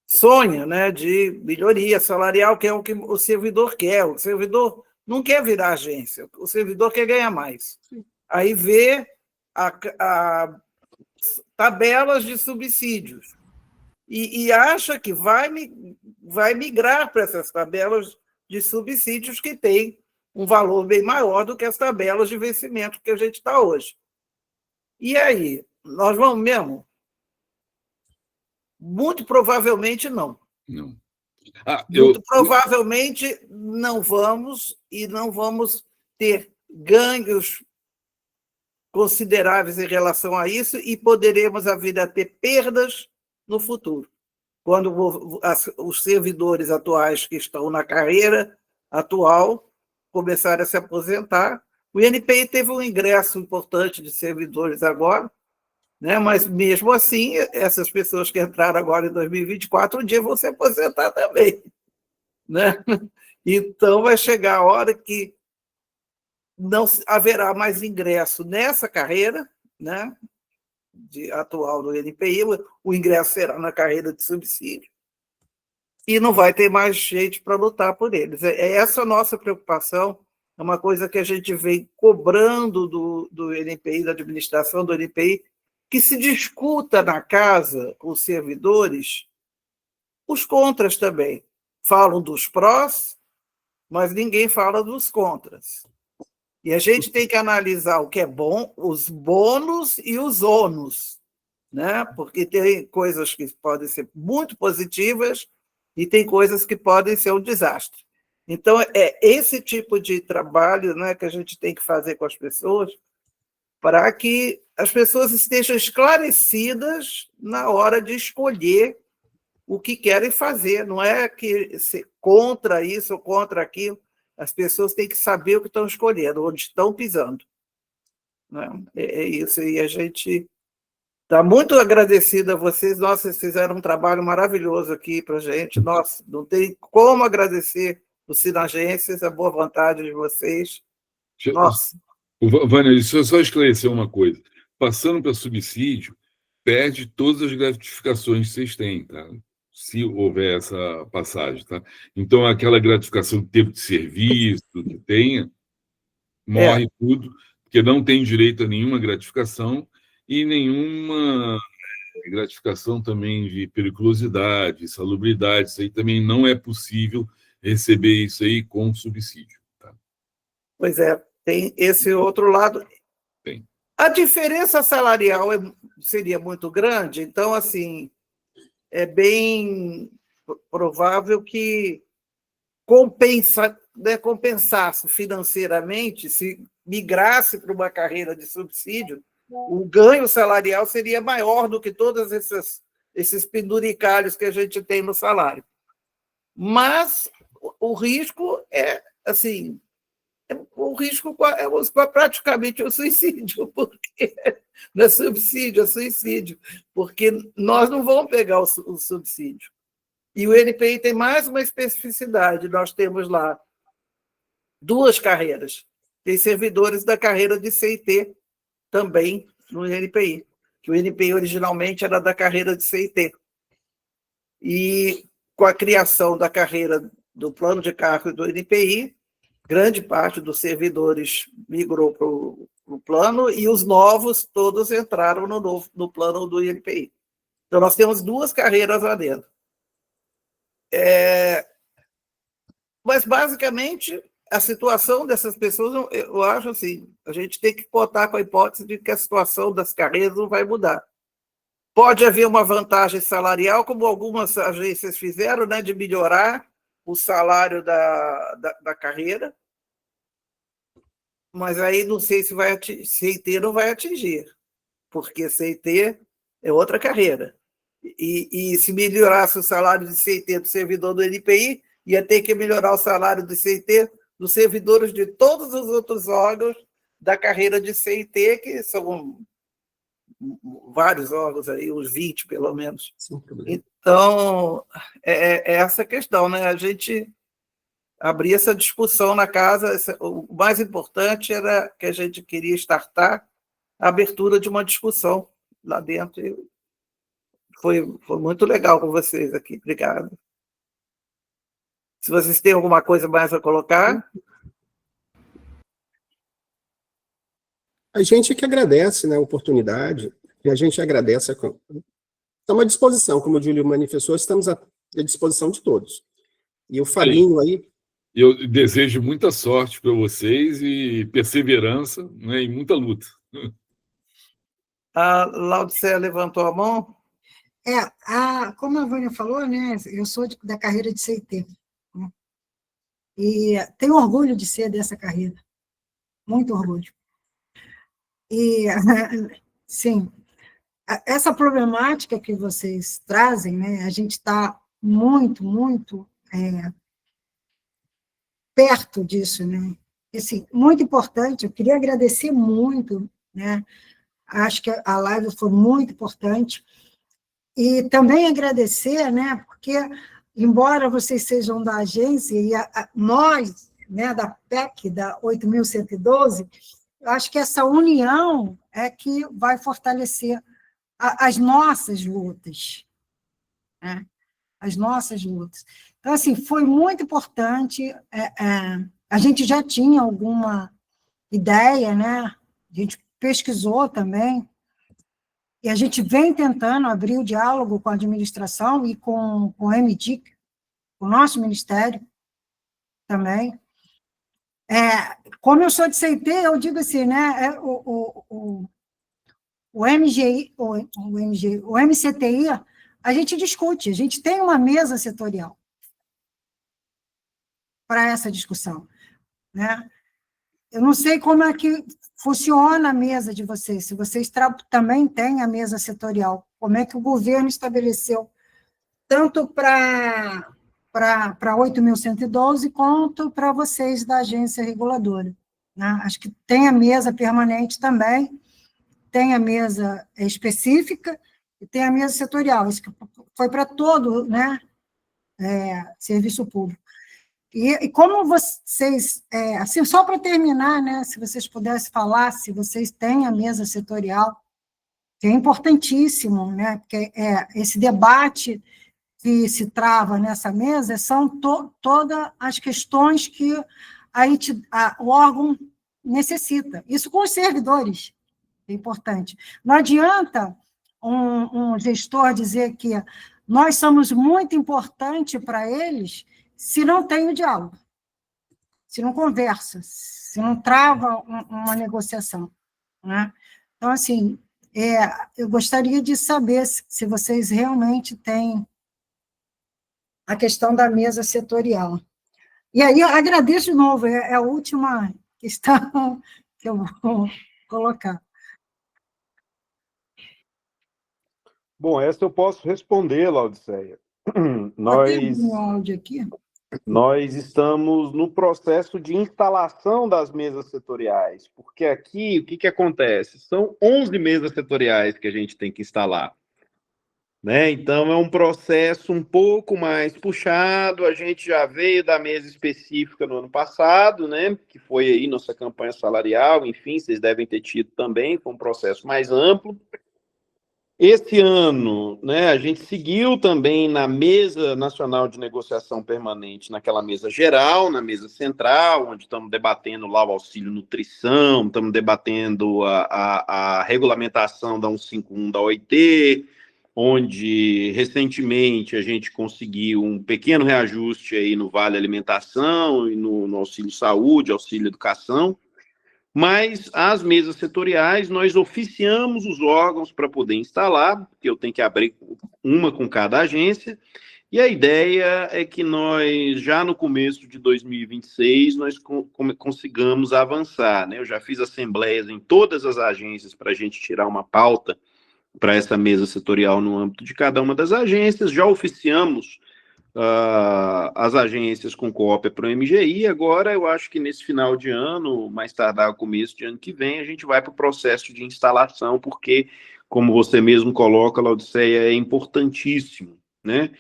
sonha, né, de melhoria salarial, que é o que o servidor quer. O servidor não quer virar agência, o servidor quer ganhar mais. Aí vê tabelas de subsídios e acha que vai migrar para essas tabelas de subsídios que têm um valor bem maior do que as tabelas de vencimento que a gente está hoje. E aí, nós vamos mesmo? Muito provavelmente não. Não. Muito provavelmente não vamos, e não vamos ter ganhos consideráveis em relação a isso, e poderemos vir a ter perdas no futuro, quando os servidores atuais que estão na carreira atual começarem a se aposentar. O INPI teve um ingresso importante de servidores agora, né? Mas, mesmo assim, essas pessoas que entraram agora em 2024, um dia vão se aposentar também. Né? Então, vai chegar a hora que não haverá mais ingresso nessa carreira, né, atual do INPI, o ingresso será na carreira de subsídio, e não vai ter mais gente para lutar por eles. É essa a nossa preocupação, é uma coisa que a gente vem cobrando do INPI, da administração do INPI, que se discuta na casa com os servidores os contras também. Falam dos prós, mas ninguém fala dos contras. E a gente tem que analisar o que é bom, os bônus e os ônus, né? Porque tem coisas que podem ser muito positivas e tem coisas que podem ser um desastre. Então, é esse tipo de trabalho, né, que a gente tem que fazer com as pessoas para que as pessoas estejam esclarecidas na hora de escolher o que querem fazer. Não é que ser contra isso ou contra aquilo. As pessoas têm que saber o que estão escolhendo, onde estão pisando. Né? É isso. E a gente está muito agradecido a vocês. Nossa, vocês fizeram um trabalho maravilhoso aqui para a gente. Nossa, não tem como agradecer os Sinagências, a boa vontade de vocês. Nossa. Vânia, deixa eu só esclarecer uma coisa. Passando para subsídio, perde todas as gratificações que vocês têm, tá? Se houver essa passagem, tá? Então, aquela gratificação de tempo de serviço que tenha, morre tudo, porque não tem direito a nenhuma gratificação e nenhuma gratificação também de periculosidade, salubridade. Isso aí também não é possível receber isso aí com subsídio. Tá? Pois é, tem esse outro lado. Tem. A diferença salarial seria muito grande, então, assim, é bem provável que compensasse financeiramente, se migrasse para uma carreira de subsídio, o ganho salarial seria maior do que todos esses penduricalhos que a gente tem no salário. Mas o risco é, assim, o risco é praticamente o suicídio, porque não é subsídio, é suicídio, porque nós não vamos pegar o subsídio. E o NPI tem mais uma especificidade, nós temos lá 2 carreiras, tem servidores da carreira de CIT também no NPI, que o NPI originalmente era da carreira de CIT. E com a criação da carreira do plano de cargo do NPI, grande parte dos servidores migrou para o plano e os novos todos entraram no plano do INPI. Então, nós temos 2 carreiras lá dentro. Mas, basicamente, a situação dessas pessoas, eu acho assim, a gente tem que contar com a hipótese de que a situação das carreiras não vai mudar. Pode haver uma vantagem salarial, como algumas agências fizeram, né, de melhorar o salário da carreira, mas aí não sei se CIT não vai atingir, porque CIT é outra carreira. E se melhorasse o salário de CIT do servidor do NPI, ia ter que melhorar o salário do CIT dos servidores de todos os outros órgãos da carreira de CIT, que são vários órgãos aí, uns 20 pelo menos. Então, é essa questão, né? A gente abrir essa discussão na casa, o mais importante era que a gente queria startar a abertura de uma discussão lá dentro. E foi muito legal com vocês aqui. Obrigado. Se vocês têm alguma coisa mais a colocar. A gente que agradece, né, a oportunidade, e a gente agradece. Estamos à disposição, como o Júlio manifestou, estamos à disposição de todos. E o Fabinho aí... Eu desejo muita sorte para vocês e perseverança, né, e muita luta. A Laudicea levantou a mão? Como a Vânia falou, né, eu sou da carreira de CIT. Né, e tenho orgulho de ser dessa carreira. Muito orgulho. E, sim, essa problemática que vocês trazem, né, a gente está muito, muito perto disso, né? Assim, muito importante, eu queria agradecer muito, né? Acho que a live foi muito importante, e também agradecer, né, porque, embora vocês sejam da agência, e nós, né, da PEC, da 8.112, eu acho que essa união é que vai fortalecer as nossas lutas, né? As nossas lutas. Então, assim, foi muito importante, a gente já tinha alguma ideia, né? A gente pesquisou também, e a gente vem tentando abrir o diálogo com a administração e com o MDIC, o nosso ministério também, Como eu sou de CIT, eu digo assim, né? O MCTI, a gente discute, a gente tem uma mesa setorial para essa discussão, né? Eu não sei como é que funciona a mesa de vocês, se vocês também têm a mesa setorial, como é que o governo estabeleceu, tanto para 8.112 quanto para vocês da agência reguladora, né? Acho que tem a mesa permanente também, tem a mesa específica e tem a mesa setorial, isso que foi para todo, né, serviço público. E como vocês, assim, só para terminar, né, se vocês pudessem falar, se vocês têm a mesa setorial, que é importantíssimo, né, porque esse debate que se trava nessa mesa são todas as questões que o órgão necessita. Isso com os servidores é importante. Não adianta um gestor dizer que nós somos muito importantes para eles se não tem o diálogo, se não conversa, se não trava uma negociação, né? Então, assim, eu gostaria de saber se vocês realmente têm a questão da mesa setorial. E aí, eu agradeço de novo, é a última questão que eu vou colocar. Bom, essa eu posso responder, Laodiceia. Pode abrir o áudio aqui? Nós estamos no processo de instalação das mesas setoriais, porque aqui, o que acontece? São 11 mesas setoriais que a gente tem que instalar, né? Então, é um processo um pouco mais puxado, a gente já veio da mesa específica no ano passado, né? Que foi aí nossa campanha salarial, enfim, vocês devem ter tido também, foi um processo mais amplo. Esse ano, né, a gente seguiu também na Mesa Nacional de Negociação Permanente, naquela mesa geral, na mesa central, onde estamos debatendo lá o auxílio nutrição, estamos debatendo a regulamentação da 151 da OIT, onde recentemente a gente conseguiu um pequeno reajuste aí no Vale Alimentação e no auxílio saúde, auxílio educação. Mas as mesas setoriais, nós oficiamos os órgãos para poder instalar, porque eu tenho que abrir uma com cada agência, e a ideia é que nós, já no começo de 2026, nós consigamos avançar, né? Eu já fiz assembleias em todas as agências para a gente tirar uma pauta para essa mesa setorial no âmbito de cada uma das agências, já oficiamos as agências com cópia para o MGI. Agora, eu acho que nesse final de ano, mais tardar começo de ano que vem, a gente vai para o processo de instalação, porque, como você mesmo coloca, Laodiceia, é importantíssimo, né?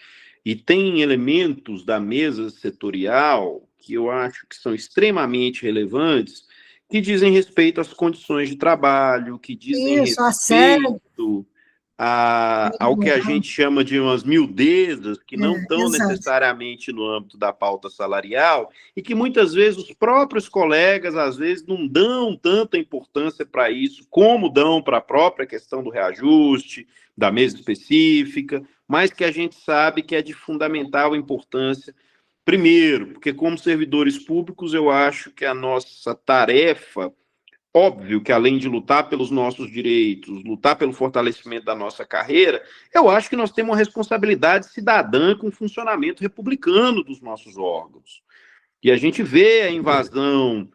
E tem elementos da mesa setorial que eu acho que são extremamente relevantes, que dizem respeito às condições de trabalho, que dizem respeito ao que a gente chama de umas miudezas, que não estão necessariamente no âmbito da pauta salarial, e que muitas vezes os próprios colegas, às vezes, não dão tanta importância para isso, como dão para a própria questão do reajuste, da mesa específica, mas que a gente sabe que é de fundamental importância. Primeiro, porque como servidores públicos, eu acho que a nossa tarefa, óbvio que além de lutar pelos nossos direitos, lutar pelo fortalecimento da nossa carreira, eu acho que nós temos uma responsabilidade cidadã com o funcionamento republicano dos nossos órgãos. E a gente vê a invasão,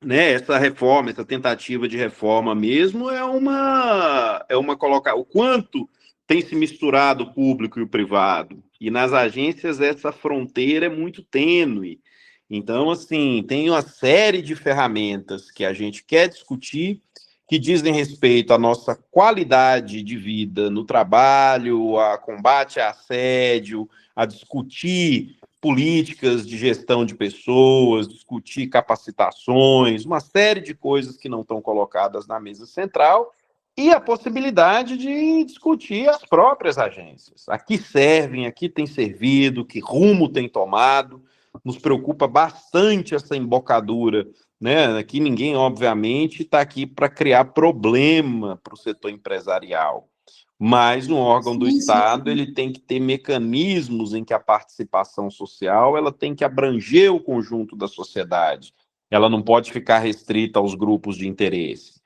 né, essa reforma, essa tentativa de reforma mesmo, é uma colocar o quanto tem se misturado o público e o privado. E nas agências essa fronteira é muito tênue. Então, assim, tem uma série de ferramentas que a gente quer discutir, que dizem respeito à nossa qualidade de vida no trabalho, a combate a assédio, a discutir políticas de gestão de pessoas, discutir capacitações, uma série de coisas que não estão colocadas na mesa central, e a possibilidade de discutir as próprias agências. A que servem, a que têm servido, que rumo têm tomado. Nos preocupa bastante essa embocadura, né? Aqui ninguém, obviamente, está aqui para criar problema para o setor empresarial, mas um órgão do Estado ele tem que ter mecanismos em que a participação social ela tem que abranger o conjunto da sociedade. Ela não pode ficar restrita aos grupos de interesse.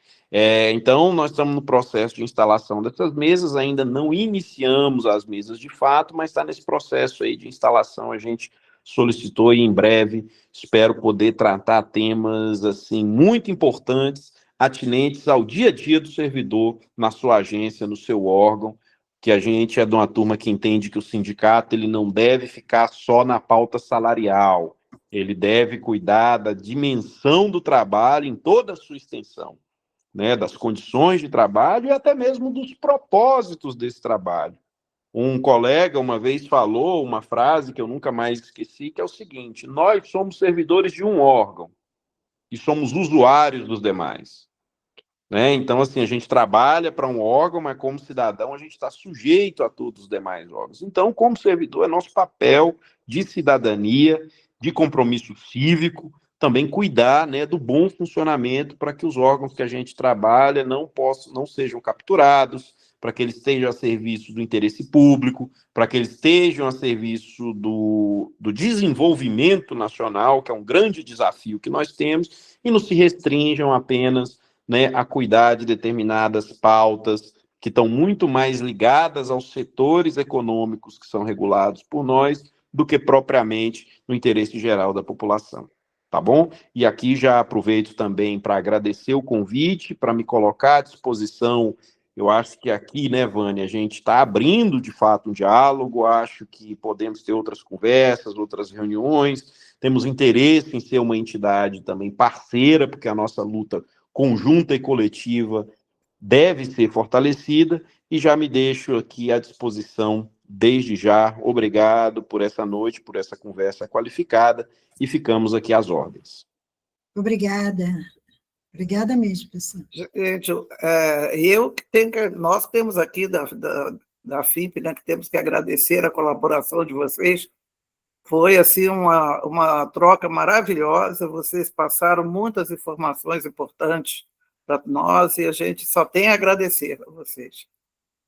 Então, nós estamos no processo de instalação dessas mesas, ainda não iniciamos as mesas de fato, mas está nesse processo aí de instalação, a gente solicitou e em breve espero poder tratar temas assim muito importantes, atinentes ao dia a dia do servidor, na sua agência, no seu órgão, que a gente é de uma turma que entende que o sindicato ele não deve ficar só na pauta salarial, ele deve cuidar da dimensão do trabalho em toda a sua extensão, né, das condições de trabalho e até mesmo dos propósitos desse trabalho. Um colega uma vez falou uma frase que eu nunca mais esqueci, que é o seguinte: nós somos servidores de um órgão e somos usuários dos demais. Né? Então, assim, a gente trabalha para um órgão, mas como cidadão a gente está sujeito a todos os demais órgãos. Então, como servidor, é nosso papel de cidadania, de compromisso cívico, também cuidar, né, do bom funcionamento para que os órgãos que a gente trabalha não sejam capturados, para que eles estejam a serviço do interesse público, para que eles estejam a serviço do desenvolvimento nacional, que é um grande desafio que nós temos, e não se restringam apenas, né, a cuidar de determinadas pautas que estão muito mais ligadas aos setores econômicos que são regulados por nós do que propriamente no interesse geral da população. Tá bom? E aqui já aproveito também para agradecer o convite, para me colocar à disposição. Eu acho que aqui, né, Vânia, a gente está abrindo, de fato, um diálogo, acho que podemos ter outras conversas, outras reuniões, temos interesse em ser uma entidade também parceira, porque a nossa luta conjunta e coletiva deve ser fortalecida, e já me deixo aqui à disposição desde já. Obrigado por essa noite, por essa conversa qualificada, e ficamos aqui às ordens. Obrigada. Obrigada mesmo, pessoal. Gente, nós temos aqui da FIP, né, que temos que agradecer a colaboração de vocês. Foi assim uma troca maravilhosa, vocês passaram muitas informações importantes para nós e a gente só tem a agradecer a vocês.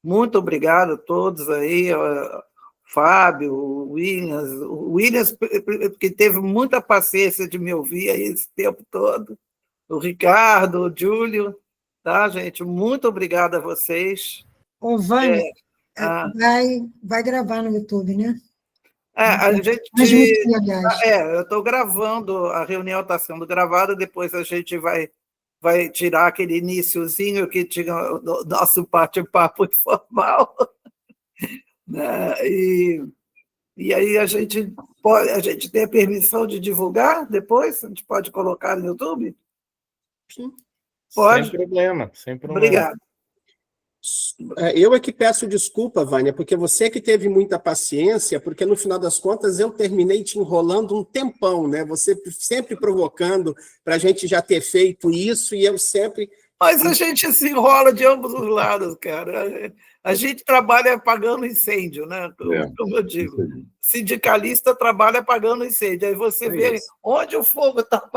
Muito obrigado a todos aí, Fábio, o Williams, que teve muita paciência de me ouvir aí esse tempo todo, o Ricardo, o Júlio, tá, gente? Muito obrigado a vocês. Ô, Vânia, vai gravar no YouTube, né? A gente... eu estou gravando, a reunião está sendo gravada, depois a gente vai tirar aquele iniciozinho que tinha o nosso bate-papo informal. Né? E aí a gente tem a permissão de divulgar depois? A gente pode colocar no YouTube? Sim. Pode? Sem problema, sem problema. Obrigado. Eu é que peço desculpa, Vânia, porque você que teve muita paciência, porque no final das contas eu terminei te enrolando um tempão, né? Você sempre provocando para a gente já ter feito isso e eu sempre... Mas a gente se enrola de ambos os lados, cara. A gente trabalha apagando incêndio, né? Como eu digo. Sindicalista trabalha apagando incêndio. Aí você vê onde o fogo está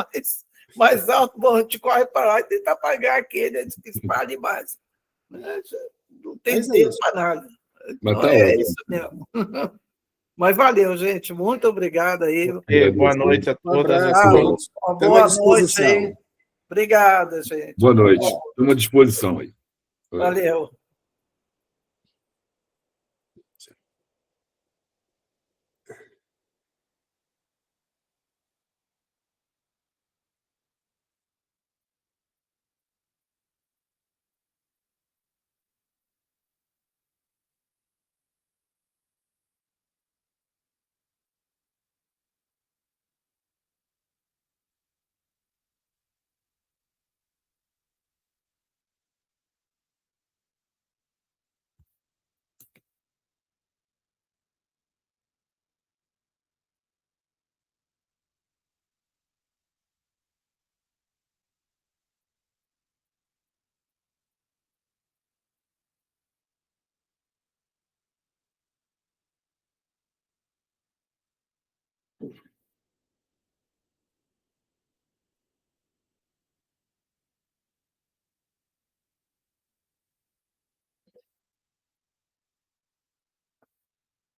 mais alto, bom, a gente corre para lá e tenta apagar aquele antes que espalhe mais. Não tem tempo para nada. Mas então, tá isso mesmo. Mas valeu, gente. Muito obrigado aí. Boa noite a todas. Uma boa noite aí. Obrigada, gente. Boa noite. Estamos à disposição aí. Valeu.